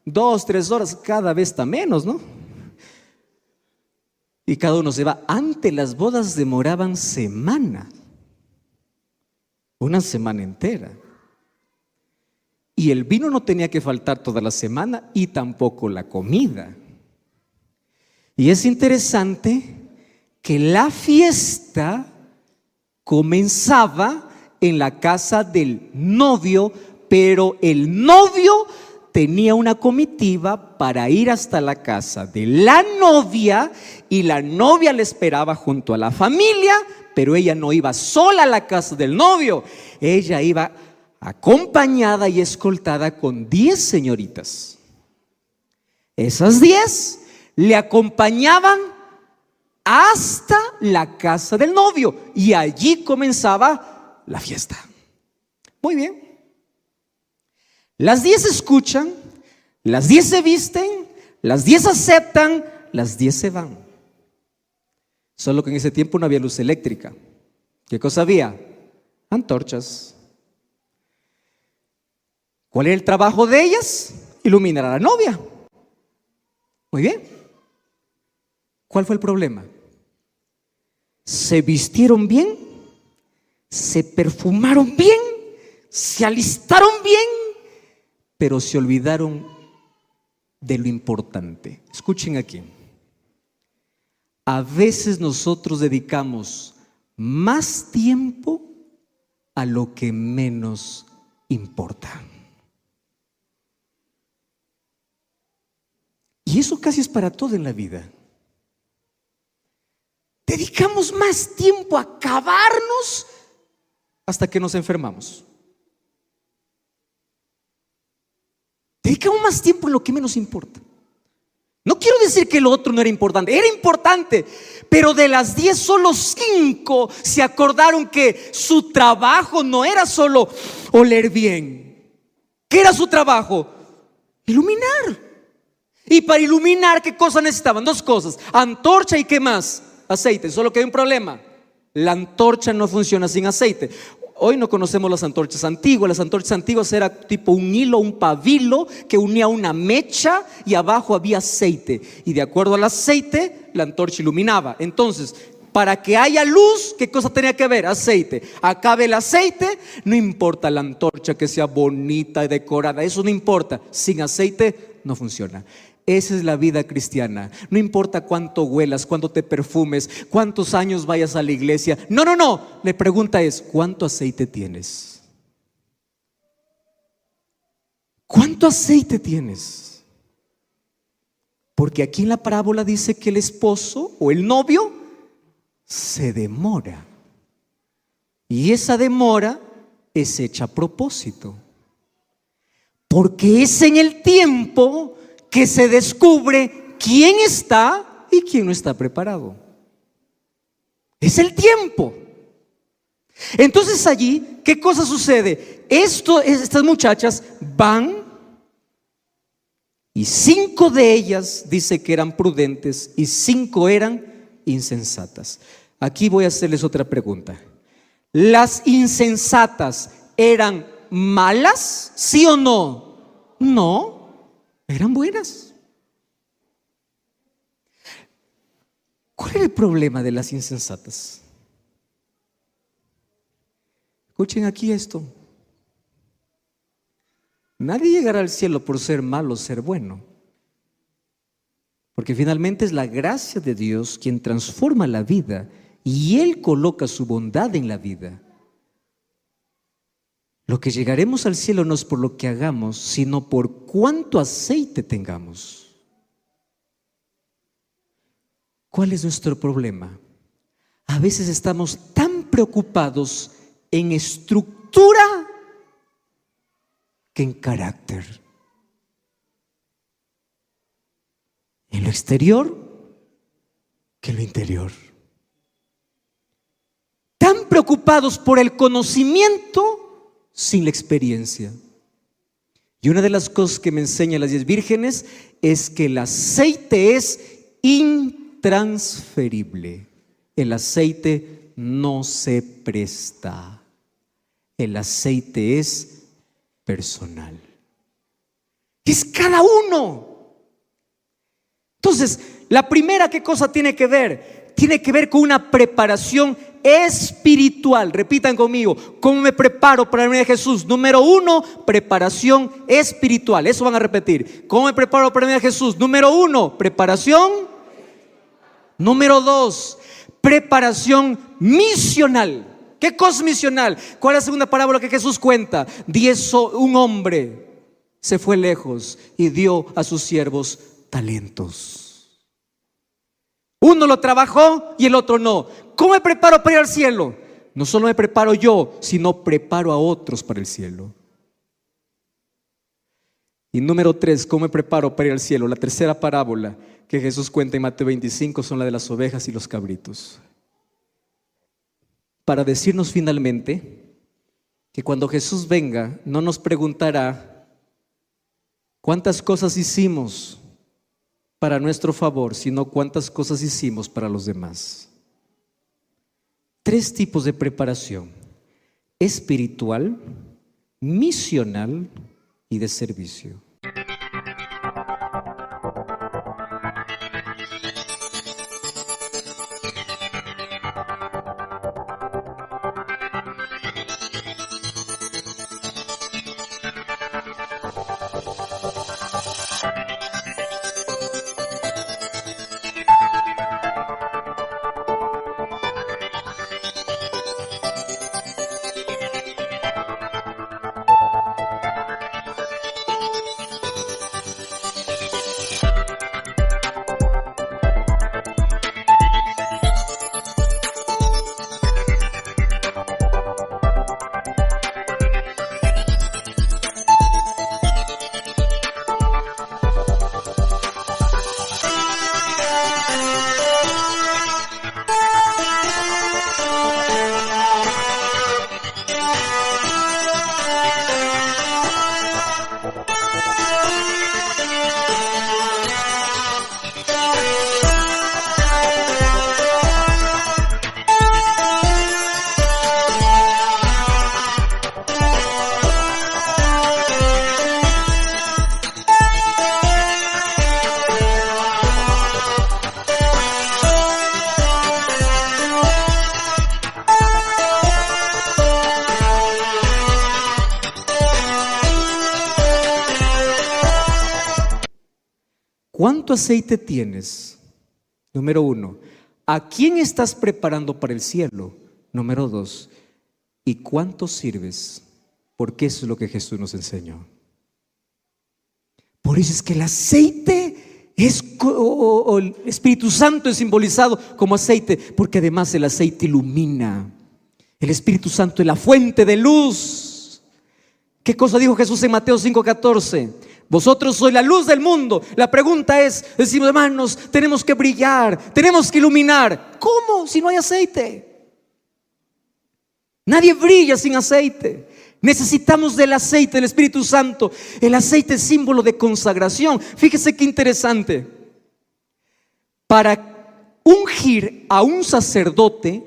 2, 3 horas, cada vez está menos, ¿no? Y cada uno se va. Antes las bodas demoraban semanas, una semana entera. Y el vino no tenía que faltar toda la semana y tampoco la comida. Y es interesante que la fiesta comenzaba en la casa del novio, pero el novio tenía una comitiva para ir hasta la casa de la novia, y la novia le esperaba junto a la familia, pero ella no iba sola a la casa del novio. Ella iba acompañada y escoltada con 10 señoritas. Esas 10 le acompañaban hasta la casa del novio, y allí comenzaba la fiesta. Muy bien. Las 10 escuchan, las 10 se visten, las 10 aceptan, las 10 se van. Solo que en ese tiempo no había luz eléctrica. ¿Qué cosa había? Antorchas. ¿Cuál era el trabajo de ellas? Iluminar a la novia. Muy bien. ¿Cuál fue el problema? Se vistieron bien, se perfumaron bien, se alistaron bien, pero se olvidaron de lo importante. Escuchen aquí. A veces nosotros dedicamos más tiempo a lo que menos importa. Y eso casi es para todo en la vida. Dedicamos más tiempo a acabarnos hasta que nos enfermamos. Dedicamos más tiempo en lo que menos importa. No quiero decir que lo otro no era importante, pero de las 10 solo 5 se acordaron que su trabajo no era solo oler bien. ¿Qué era su trabajo? Iluminar. Y para iluminar, ¿qué cosa necesitaban? 2 cosas: antorcha y ¿qué más? Aceite. Solo que hay un problema: la antorcha no funciona sin aceite. Hoy no conocemos las antorchas antiguas. Las antorchas antiguas era tipo un hilo, un pabilo que unía una mecha y abajo había aceite, y de acuerdo al aceite la antorcha iluminaba. Entonces, para que haya luz, ¿qué cosa tenía que haber? Aceite. Acabe el aceite, no importa la antorcha que sea bonita y decorada, eso no importa. Sin aceite no funciona. Esa es la vida cristiana. No importa cuánto huelas, cuánto te perfumes, cuántos años vayas a la iglesia. No. La pregunta es: ¿cuánto aceite tienes? ¿Cuánto aceite tienes? Porque aquí en la parábola dice que el esposo o el novio se demora. Y esa demora es hecha a propósito. Porque es en el tiempo que se descubre quién está y quién no está preparado. Es el tiempo. Entonces allí, ¿qué cosa sucede? Estas muchachas van, y 5 de ellas dice que eran prudentes y 5 eran insensatas. Aquí voy a hacerles otra pregunta. ¿Las insensatas eran malas? ¿Sí o no? No. Eran buenas. ¿Cuál era el problema de las insensatas? Escuchen aquí esto. Nadie llegará al cielo por ser malo o ser bueno, porque finalmente es la gracia de Dios quien transforma la vida, y Él coloca su bondad en la vida. Lo que llegaremos al cielo no es por lo que hagamos, sino por cuánto aceite tengamos. ¿Cuál es nuestro problema? A veces estamos tan preocupados en estructura que en carácter. En lo exterior que en lo interior. Tan preocupados por el conocimiento sin la experiencia. Y una de las cosas que me enseñan las 10 vírgenes es que el aceite es intransferible. El aceite no se presta. El aceite es personal. Es cada uno. Entonces, la primera, ¿qué cosa tiene que ver? Tiene que ver con una preparación espiritual. Repitan conmigo: ¿cómo me preparo para venir a Jesús? Número 1, preparación espiritual. Eso van a repetir. ¿Cómo me preparo para venir a Jesús? Número 1, preparación. Número 2, preparación misional. ¿Qué cosa es misional? ¿Cuál es la segunda parábola que Jesús cuenta? Un hombre se fue lejos y dio a sus siervos talentos. Uno lo trabajó y el otro no. ¿Cómo me preparo para ir al cielo? No solo me preparo yo, sino preparo a otros para el cielo. Y número 3, ¿cómo me preparo para ir al cielo? La tercera parábola que Jesús cuenta en Mateo 25 son la de las ovejas y los cabritos. Para decirnos finalmente que cuando Jesús venga no nos preguntará cuántas cosas hicimos para nuestro favor, sino cuántas cosas hicimos para los demás. 3 tipos de preparación: espiritual, misional y de servicio. ¿Cuánto aceite tienes? Número 1. ¿A quién estás preparando para el cielo? Número 2. ¿Y cuánto sirves? Porque eso es lo que Jesús nos enseñó. Por eso es que el aceite o el Espíritu Santo es simbolizado como aceite, porque además el aceite ilumina. El Espíritu Santo es la fuente de luz. ¿Qué cosa dijo Jesús en Mateo 5:14? Vosotros sois la luz del mundo. La pregunta es, decimos, hermanos, tenemos que brillar, tenemos que iluminar. ¿Cómo? Si no hay aceite. Nadie brilla sin aceite. Necesitamos del aceite del Espíritu Santo. El aceite es símbolo de consagración. Fíjese qué interesante. Para ungir a un sacerdote,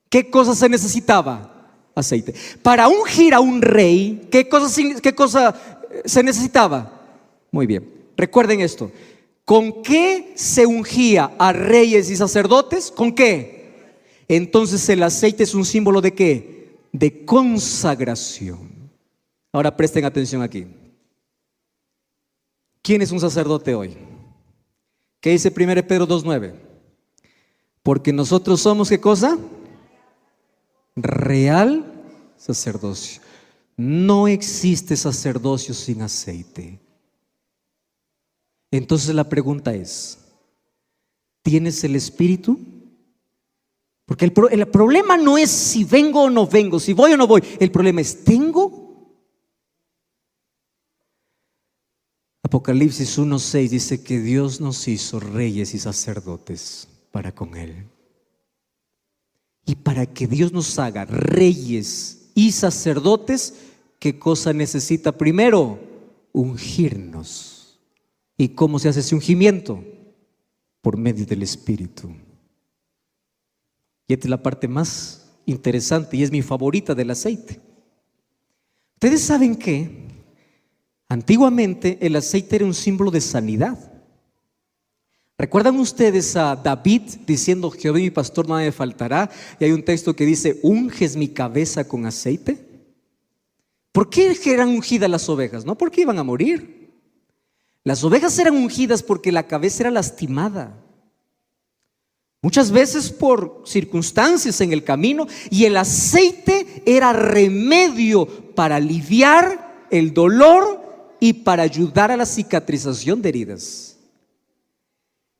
¿qué cosa se necesitaba? Aceite. Para ungir a un rey, ¿qué cosa se necesitaba? Muy bien, recuerden esto. ¿Con qué se ungía a reyes y sacerdotes? ¿Con qué? Entonces el aceite es un símbolo ¿de qué? De consagración. Ahora presten atención aquí. ¿Quién es un sacerdote hoy? ¿Qué dice 1 Pedro 2:9? Porque nosotros somos ¿qué cosa? Real sacerdocio. No existe sacerdocio sin aceite. Entonces la pregunta es, ¿tienes el Espíritu? Porque el problema no es si vengo o no vengo, si voy o no voy. El problema es, ¿tengo? Apocalipsis 1:6 dice que Dios nos hizo reyes y sacerdotes para con Él. Y para que Dios nos haga reyes y sacerdotes, ¿qué cosa necesita primero? Ungirnos. ¿Y cómo se hace ese ungimiento? Por medio del Espíritu. Y esta es la parte más interesante y es mi favorita del aceite. Ustedes saben que antiguamente el aceite era un símbolo de sanidad. ¿Recuerdan ustedes a David diciendo: Jehová mi pastor, nada me faltará? Y hay un texto que dice: unges mi cabeza con aceite. ¿Por qué eran ungidas las ovejas? No porque iban a morir. Las ovejas eran ungidas porque la cabeza era lastimada, muchas veces por circunstancias en el camino, y el aceite era remedio para aliviar el dolor y para ayudar a la cicatrización de heridas.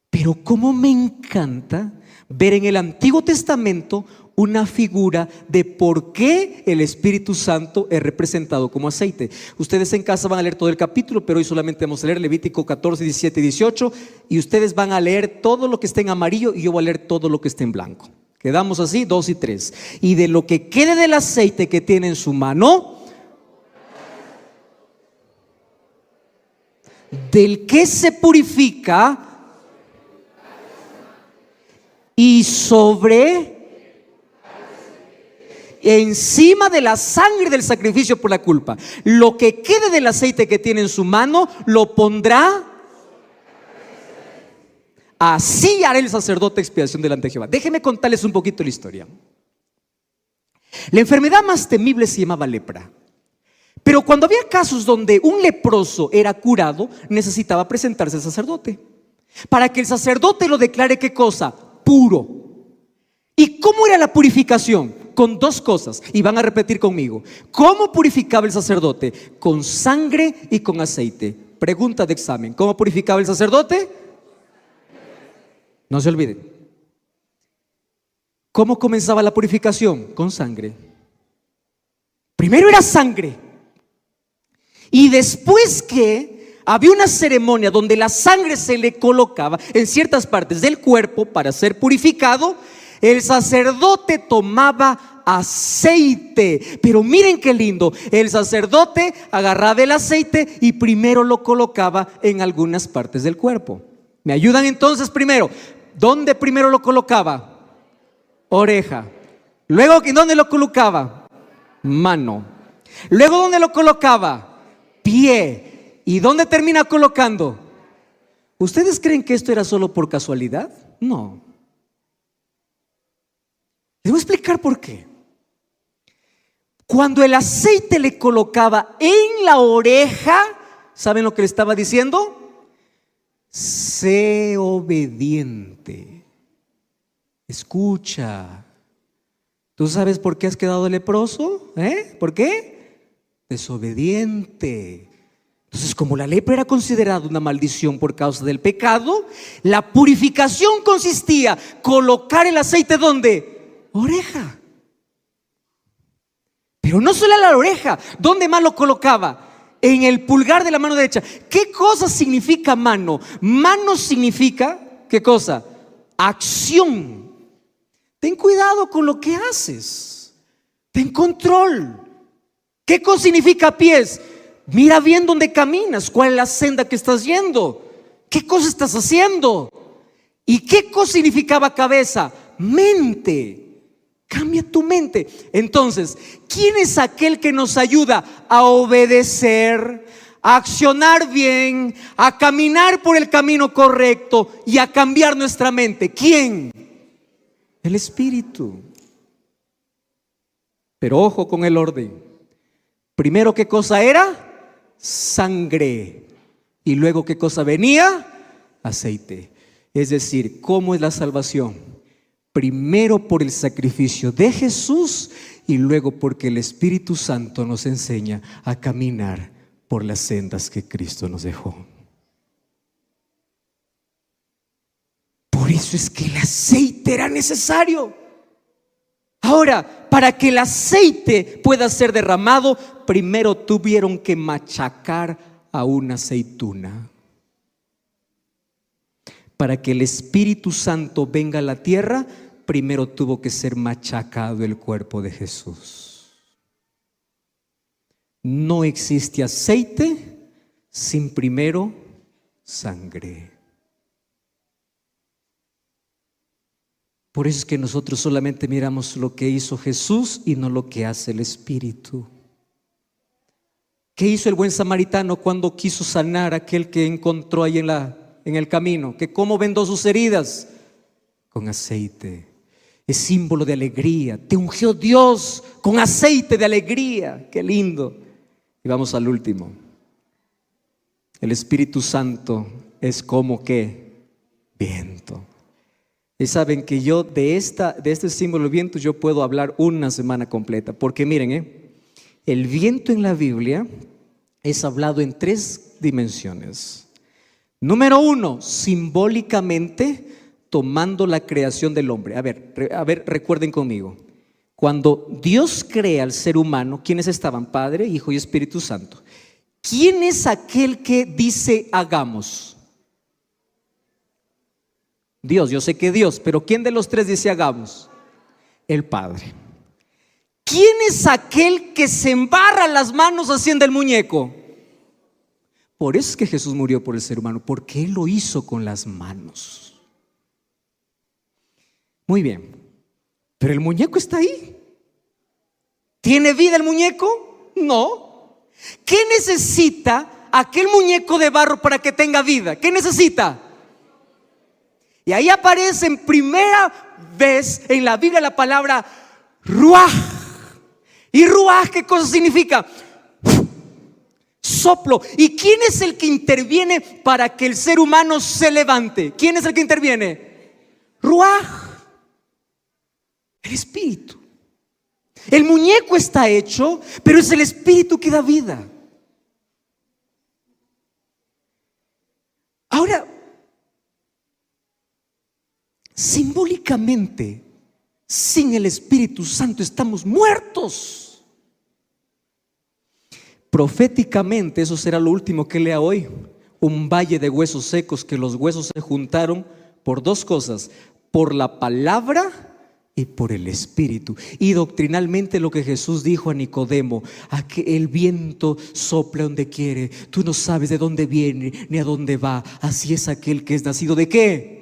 Pero cómo me encanta ver en el Antiguo Testamento una figura de por qué el Espíritu Santo es representado como aceite. Ustedes en casa van a leer todo el capítulo, pero hoy solamente vamos a leer Levítico 14, 17 y 18, y ustedes van a leer todo lo que esté en amarillo y yo voy a leer todo lo que esté en blanco. Quedamos así, 2 y 3. Y de lo que quede del aceite que tiene en su mano, del que se purifica, y encima de la sangre del sacrificio por la culpa, lo que quede del aceite que tiene en su mano, lo pondrá. Así hará el sacerdote expiación delante de Jehová. Déjenme contarles un poquito la historia. La enfermedad más temible se llamaba lepra. Pero cuando había casos donde un leproso era curado, necesitaba presentarse al sacerdote para que el sacerdote lo declare, ¿qué cosa? Puro. ¿Y cómo era la purificación? Con 2 cosas, y van a repetir conmigo. ¿Cómo purificaba el sacerdote? Con sangre y con aceite. Pregunta de examen: ¿cómo purificaba el sacerdote? No se olviden. ¿Cómo comenzaba la purificación? Con sangre. Primero era sangre, y después que había una ceremonia donde la sangre se le colocaba en ciertas partes del cuerpo para ser purificado, el sacerdote tomaba aceite. Pero miren qué lindo, el sacerdote agarraba el aceite y primero lo colocaba en algunas partes del cuerpo. ¿Me ayudan entonces? Primero, ¿dónde primero lo colocaba? Oreja. Luego, ¿en dónde lo colocaba? Mano. Luego, ¿dónde lo colocaba? Pie. ¿Y dónde termina colocando? ¿Ustedes creen que esto era solo por casualidad? No. Les voy a explicar por qué. Cuando el aceite le colocaba en la oreja, ¿saben lo que le estaba diciendo? Sé obediente. Escucha. ¿Tú sabes por qué has quedado leproso? ¿Por qué? Desobediente. Entonces, como la lepra era considerada una maldición por causa del pecado, la purificación consistía en colocar el aceite ¿dónde? Oreja. Pero no solo en la oreja. ¿Dónde más lo colocaba? En el pulgar de la mano derecha. ¿Qué cosa significa mano? Mano significa, ¿qué cosa? Acción. Ten cuidado con lo que haces. Ten control. ¿Qué cosa significa pies? Mira bien dónde caminas, cuál es la senda que estás yendo, qué cosa estás haciendo. ¿Y qué cosa significaba cabeza? Mente. Cambia tu mente. Entonces, ¿quién es aquel que nos ayuda a obedecer, a accionar bien, a caminar por el camino correcto y a cambiar nuestra mente? ¿Quién? El Espíritu. Pero ojo con el orden. Primero, ¿qué cosa era? Sangre. Y luego, ¿qué cosa venía? Aceite. Es decir, ¿cómo es la salvación? Primero por el sacrificio de Jesús y luego porque el Espíritu Santo nos enseña a caminar por las sendas que Cristo nos dejó. Por eso es que el aceite era necesario. Ahora, para que el aceite pueda ser derramado, primero tuvieron que machacar a una aceituna. Para que el Espíritu Santo venga a la tierra, primero tuvo que ser machacado el cuerpo de Jesús. No existe aceite sin primero sangre. Por eso es que nosotros solamente miramos lo que hizo Jesús y no lo que hace el Espíritu. ¿Qué hizo el buen samaritano cuando quiso sanar a aquel que encontró ahí en el camino? ¿Que cómo vendó sus heridas? Con aceite. Es símbolo de alegría. Te ungió Dios con aceite de alegría. Qué lindo. Y vamos al último. El Espíritu Santo es como que viento. Y saben que yo de este símbolo del viento yo puedo hablar una semana completa. Porque miren, el viento en la Biblia es hablado en 3 dimensiones. Número 1, simbólicamente tomando la creación del hombre. A ver, recuerden conmigo. Cuando Dios crea al ser humano, ¿quiénes estaban? Padre, Hijo y Espíritu Santo. ¿Quién es aquel que dice hagamos? Dios, yo sé que Dios, pero ¿quién de los 3 dice hagamos? El Padre. ¿Quién es aquel que se embarra las manos haciendo el muñeco? Por eso es que Jesús murió por el ser humano, porque Él lo hizo con las manos. Muy bien, pero el muñeco está ahí. ¿Tiene vida el muñeco? No. ¿Qué necesita aquel muñeco de barro para que tenga vida? ¿Qué necesita? Y ahí aparece en primera vez en la Biblia la palabra ruaj. ¿Y ruaj qué cosa significa? Soplo. ¿Y quién es el que interviene para que el ser humano se levante? ¿Quién es el que interviene? Ruaj. El espíritu. El muñeco está hecho, pero es el espíritu que da vida. Ahora, simbólicamente, sin el Espíritu Santo estamos muertos. Proféticamente, eso será lo último que lea hoy. Un valle de huesos secos, que los huesos se juntaron por 2 cosas: por la palabra y por el Espíritu. Y doctrinalmente lo que Jesús dijo a Nicodemo: a que el viento sopla donde quiere, tú no sabes de dónde viene ni a dónde va. Así es aquel que es nacido ¿de qué?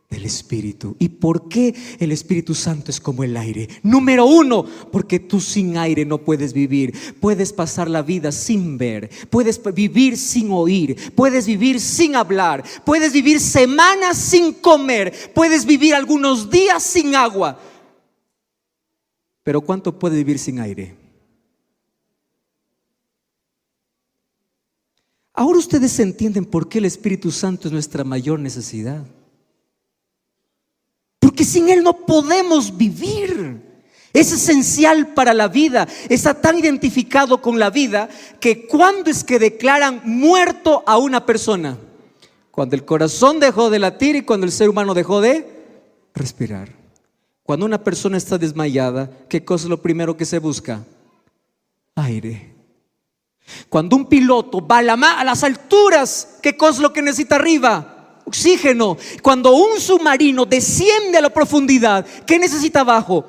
Del Espíritu. ¿Y por qué el Espíritu Santo es como el aire? Número 1, porque tú sin aire no puedes vivir. Puedes pasar la vida sin ver, puedes vivir sin oír, puedes vivir sin hablar, puedes vivir semanas sin comer, puedes vivir algunos días sin agua. Pero ¿cuánto puede vivir sin aire? Ahora ustedes entienden por qué el Espíritu Santo es nuestra mayor necesidad. Porque sin Él no podemos vivir. Es esencial para la vida. Está tan identificado con la vida que ¿cuándo es que declaran muerto a una persona? Cuando el corazón dejó de latir y cuando el ser humano dejó de respirar. Cuando una persona está desmayada, ¿qué cosa es lo primero que se busca? Aire. Cuando un piloto va a las alturas, ¿qué cosa es lo que necesita arriba? Oxígeno. Cuando un submarino desciende a la profundidad, ¿qué necesita abajo?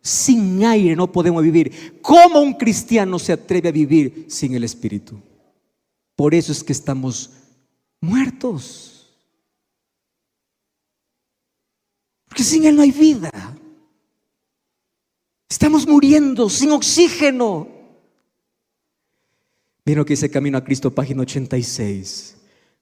Sin aire no podemos vivir. ¿Cómo un cristiano se atreve a vivir sin el Espíritu? Por eso es que estamos muertos. Porque sin Él no hay vida. Estamos muriendo sin oxígeno. Miren lo que dice Camino a Cristo, página 86.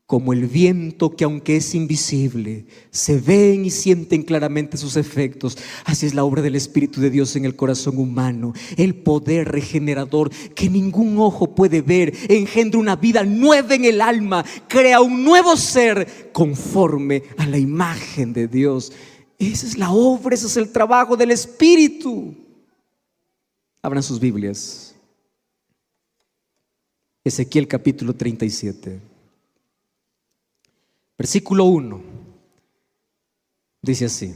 Como el viento que aunque es invisible, se ven y sienten claramente sus efectos, así es la obra del Espíritu de Dios en el corazón humano. El poder regenerador que ningún ojo puede ver engendra una vida nueva en el alma, crea un nuevo ser conforme a la imagen de Dios. Esa es la obra, ese es el trabajo del Espíritu. Abran sus Biblias. Ezequiel capítulo 37. Versículo 1 dice así: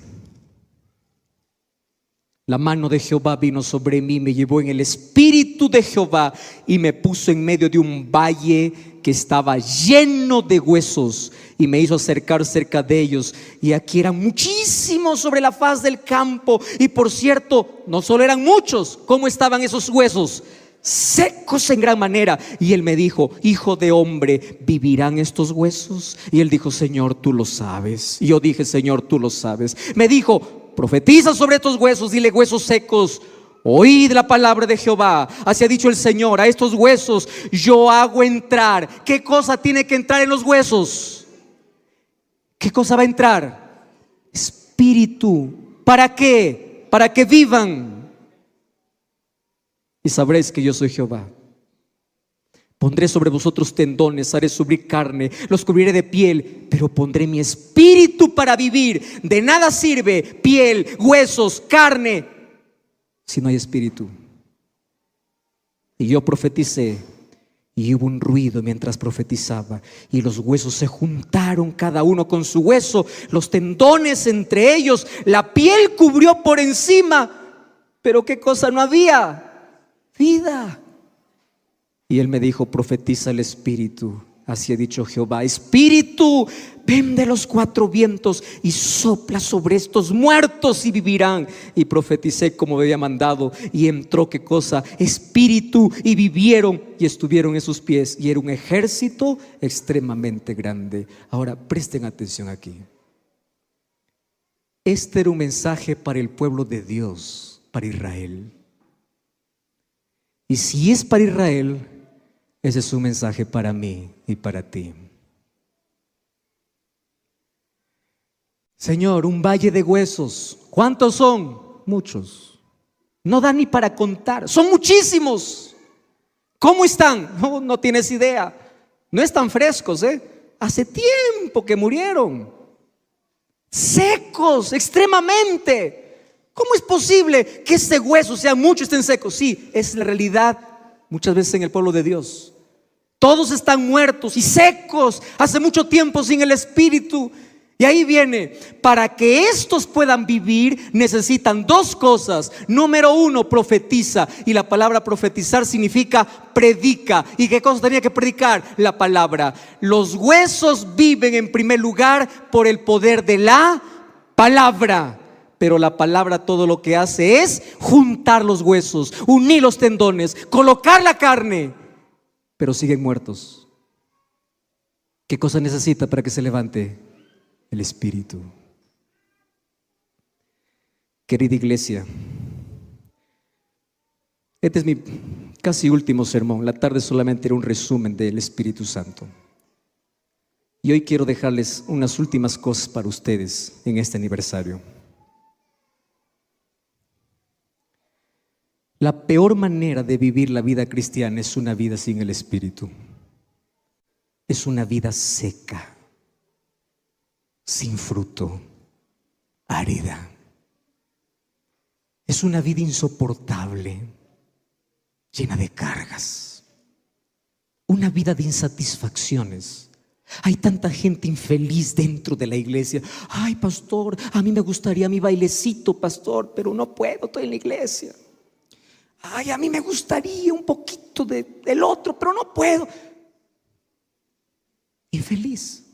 la mano de Jehová vino sobre mí, me llevó en el espíritu de Jehová y me puso en medio de un valle que estaba lleno de huesos y me hizo acercar cerca de ellos, y aquí eran muchísimos sobre la faz del campo. Y por cierto, no solo eran muchos, ¿cómo estaban esos huesos? Secos en gran manera. Y él me dijo: hijo de hombre, ¿vivirán estos huesos? Y él dijo: Señor, tú lo sabes. Y yo dije: Señor, tú lo sabes. Me dijo: profetiza sobre estos huesos, dile: huesos secos, oíd la palabra de Jehová. Así ha dicho el Señor: a estos huesos yo hago entrar. ¿Qué cosa tiene que entrar en los huesos? ¿Qué cosa va a entrar? Espíritu. ¿Para qué? Para que vivan. Y sabréis que yo soy Jehová. Pondré sobre vosotros tendones, haré subir carne, los cubriré de piel, pero pondré mi espíritu para vivir. De nada sirve piel, huesos, carne, si no hay espíritu. Y yo profeticé, Y hubo un ruido mientras profetizaba, y los huesos se juntaron cada uno con su hueso, los tendones entre ellos, la piel cubrió por encima. Pero ¿qué cosa no había? Vida. Y él me dijo: profetiza el Espíritu. Así ha dicho Jehová: Espíritu, ven de los cuatro vientos y sopla sobre estos muertos y vivirán. Y profeticé como me había mandado, y entró, ¿qué cosa? Espíritu, y vivieron y estuvieron en sus pies. Y era un ejército extremadamente grande. Ahora presten atención aquí. Este era un mensaje para el pueblo de Dios, para Israel. Y si es para Israel, ese es un mensaje para mí y para ti. Señor, un valle de huesos. ¿Cuántos son? Muchos. No da ni para contar. Son muchísimos. ¿Cómo están? No tienes idea. No están frescos, Hace tiempo que murieron. Secos, extremadamente. ¿Cómo es posible que este hueso, muchos estén secos? Sí, es la realidad muchas veces en el pueblo de Dios. Todos están muertos y secos, hace mucho tiempo sin el Espíritu. Y ahí viene: para que estos puedan vivir necesitan dos cosas. Número uno, profetiza. Y la palabra profetizar significa predica. ¿Y qué cosa tenía que predicar? La palabra. Los huesos viven en primer lugar por el poder de la palabra. Pero la palabra todo lo que hace es juntar los huesos, unir los tendones, colocar la carne. Pero siguen muertos. ¿Qué cosa necesita para que se levante? El Espíritu. Querida iglesia, este es mi casi último sermón. La tarde solamente era un resumen del Espíritu Santo. Y hoy quiero dejarles unas últimas cosas para ustedes en este aniversario. La peor manera de vivir la vida cristiana es una vida sin el Espíritu. Es una vida seca, sin fruto, árida. Es una vida insoportable, llena de cargas. Una vida de insatisfacciones. Hay tanta gente infeliz dentro de la iglesia. Ay, pastor, a mí me gustaría mi bailecito, pastor, pero no puedo, estoy en la iglesia. Ay, a mí me gustaría un poquito del otro, pero no puedo. Infeliz.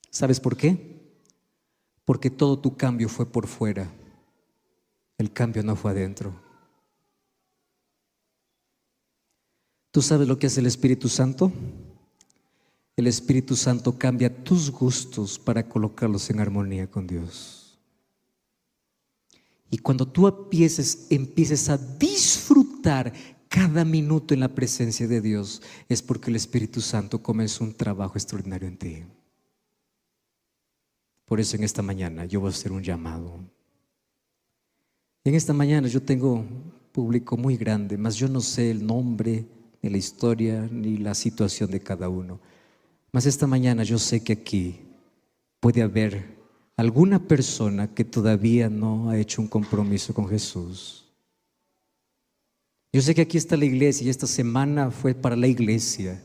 ¿Sabes por qué? Porque todo tu cambio fue por fuera. El cambio no fue adentro. ¿Tú sabes lo que hace el Espíritu Santo? El Espíritu Santo cambia tus gustos para colocarlos en armonía con Dios. Y cuando tú empieces a disfrutar cada minuto en la presencia de Dios, es porque el Espíritu Santo comenzó un trabajo extraordinario en ti. Por eso en esta mañana yo voy a hacer un llamado. En esta mañana yo tengo un público muy grande, mas yo no sé el nombre, ni la historia, ni la situación de cada uno. Mas esta mañana yo sé que aquí puede haber alguna persona que todavía no ha hecho un compromiso con Jesús. Yo sé que aquí está la iglesia y esta semana fue para la iglesia,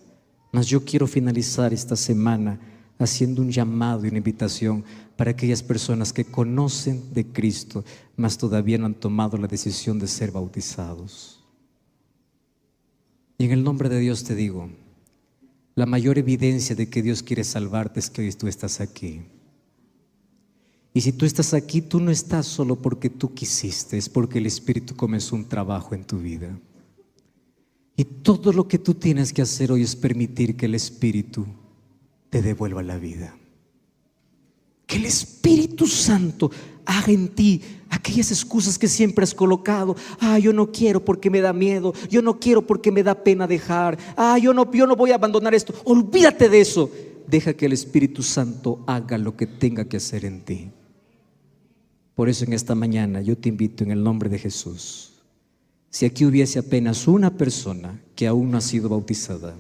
mas yo quiero finalizar esta semana haciendo un llamado y una invitación para aquellas personas que conocen de Cristo, mas todavía no han tomado la decisión de ser bautizados. Y en el nombre de Dios te digo, la mayor evidencia de que Dios quiere salvarte es que hoy tú estás aquí. Y si tú estás aquí, tú no estás solo porque tú quisiste, es porque el Espíritu comenzó un trabajo en tu vida. Y todo lo que tú tienes que hacer hoy es permitir que el Espíritu te devuelva la vida. Que el Espíritu Santo haga en ti aquellas excusas que siempre has colocado. Yo no quiero porque me da miedo, yo no quiero porque me da pena dejar, yo no voy a abandonar esto. Olvídate de eso. Deja que el Espíritu Santo haga lo que tenga que hacer en ti. Por eso en esta mañana yo te invito en el nombre de Jesús. Si aquí hubiese apenas una persona que aún no ha sido bautizada,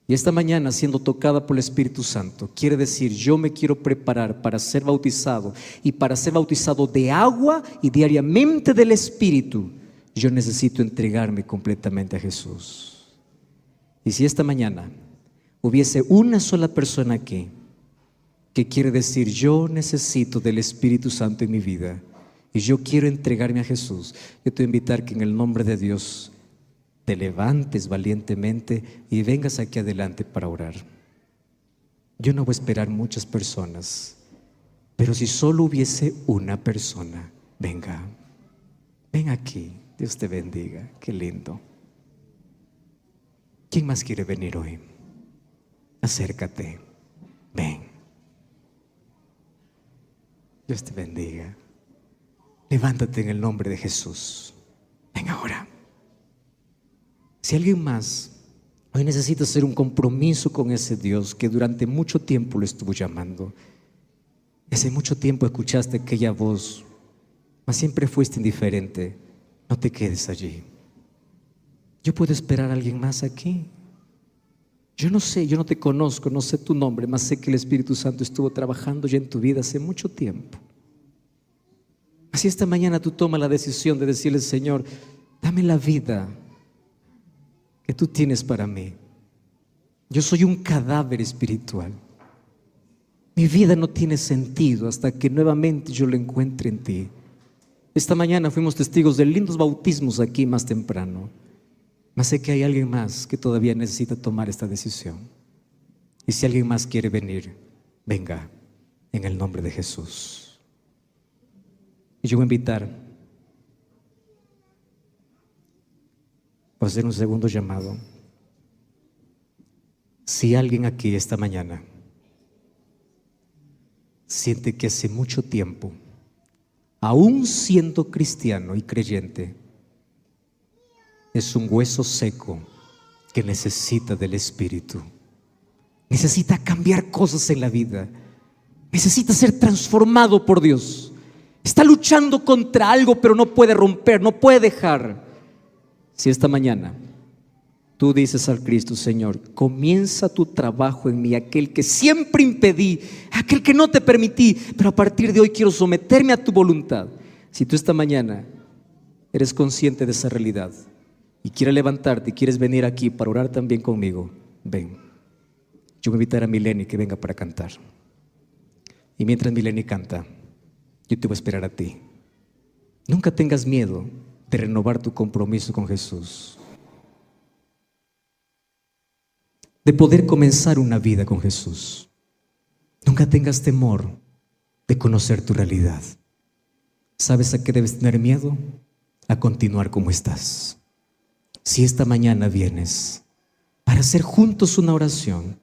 y esta mañana siendo tocada por el Espíritu Santo, quiere decir, yo me quiero preparar para ser bautizado, y para ser bautizado de agua y diariamente del Espíritu, yo necesito entregarme completamente a Jesús. Y si esta mañana hubiese una sola persona aquí que quiere decir, yo necesito del Espíritu Santo en mi vida y yo quiero entregarme a Jesús, yo te voy a invitar que en el nombre de Dios te levantes valientemente y vengas aquí adelante para orar. Yo no voy a esperar muchas personas, pero si solo hubiese una persona, venga, ven aquí, Dios te bendiga, qué lindo. ¿Quién más quiere venir hoy? Acércate, ven. Dios te bendiga. Levántate en el nombre de Jesús. Ven ahora. Si alguien más hoy necesita hacer un compromiso con ese Dios que durante mucho tiempo lo estuvo llamando, hace mucho tiempo escuchaste aquella voz, mas siempre fuiste indiferente, no te quedes allí. Yo puedo esperar a alguien más aquí. Yo no sé, yo no te conozco, no sé tu nombre, mas sé que el Espíritu Santo estuvo trabajando ya en tu vida hace mucho tiempo. Así esta mañana tú tomas la decisión de decirle, Señor, dame la vida que tú tienes para mí. Yo soy un cadáver espiritual. Mi vida no tiene sentido hasta que nuevamente yo lo encuentre en ti. Esta mañana fuimos testigos de lindos bautismos aquí más temprano. Mas sé que hay alguien más que todavía necesita tomar esta decisión. Y si alguien más quiere venir, venga en el nombre de Jesús. Y yo voy a invitar a hacer un segundo llamado. Si alguien aquí esta mañana siente que hace mucho tiempo, aún siendo cristiano y creyente, es un hueso seco que necesita del Espíritu, necesita cambiar cosas en la vida, necesita ser transformado por Dios, está luchando contra algo pero no puede romper, no puede dejar. Si esta mañana tú dices al Cristo, Señor, comienza tu trabajo en mí, aquel que siempre impedí, aquel que no te permití, pero a partir de hoy quiero someterme a tu voluntad. Si tú esta mañana eres consciente de esa realidad y quieres levantarte y quieres venir aquí para orar también conmigo, ven. Yo voy a invitar a Mileni que venga para cantar. Y mientras Mileni canta, yo te voy a esperar a ti. Nunca tengas miedo de renovar tu compromiso con Jesús, de poder comenzar una vida con Jesús. Nunca tengas temor de conocer tu realidad. ¿Sabes a qué debes tener miedo? A continuar como estás. Si esta mañana vienes para hacer juntos una oración,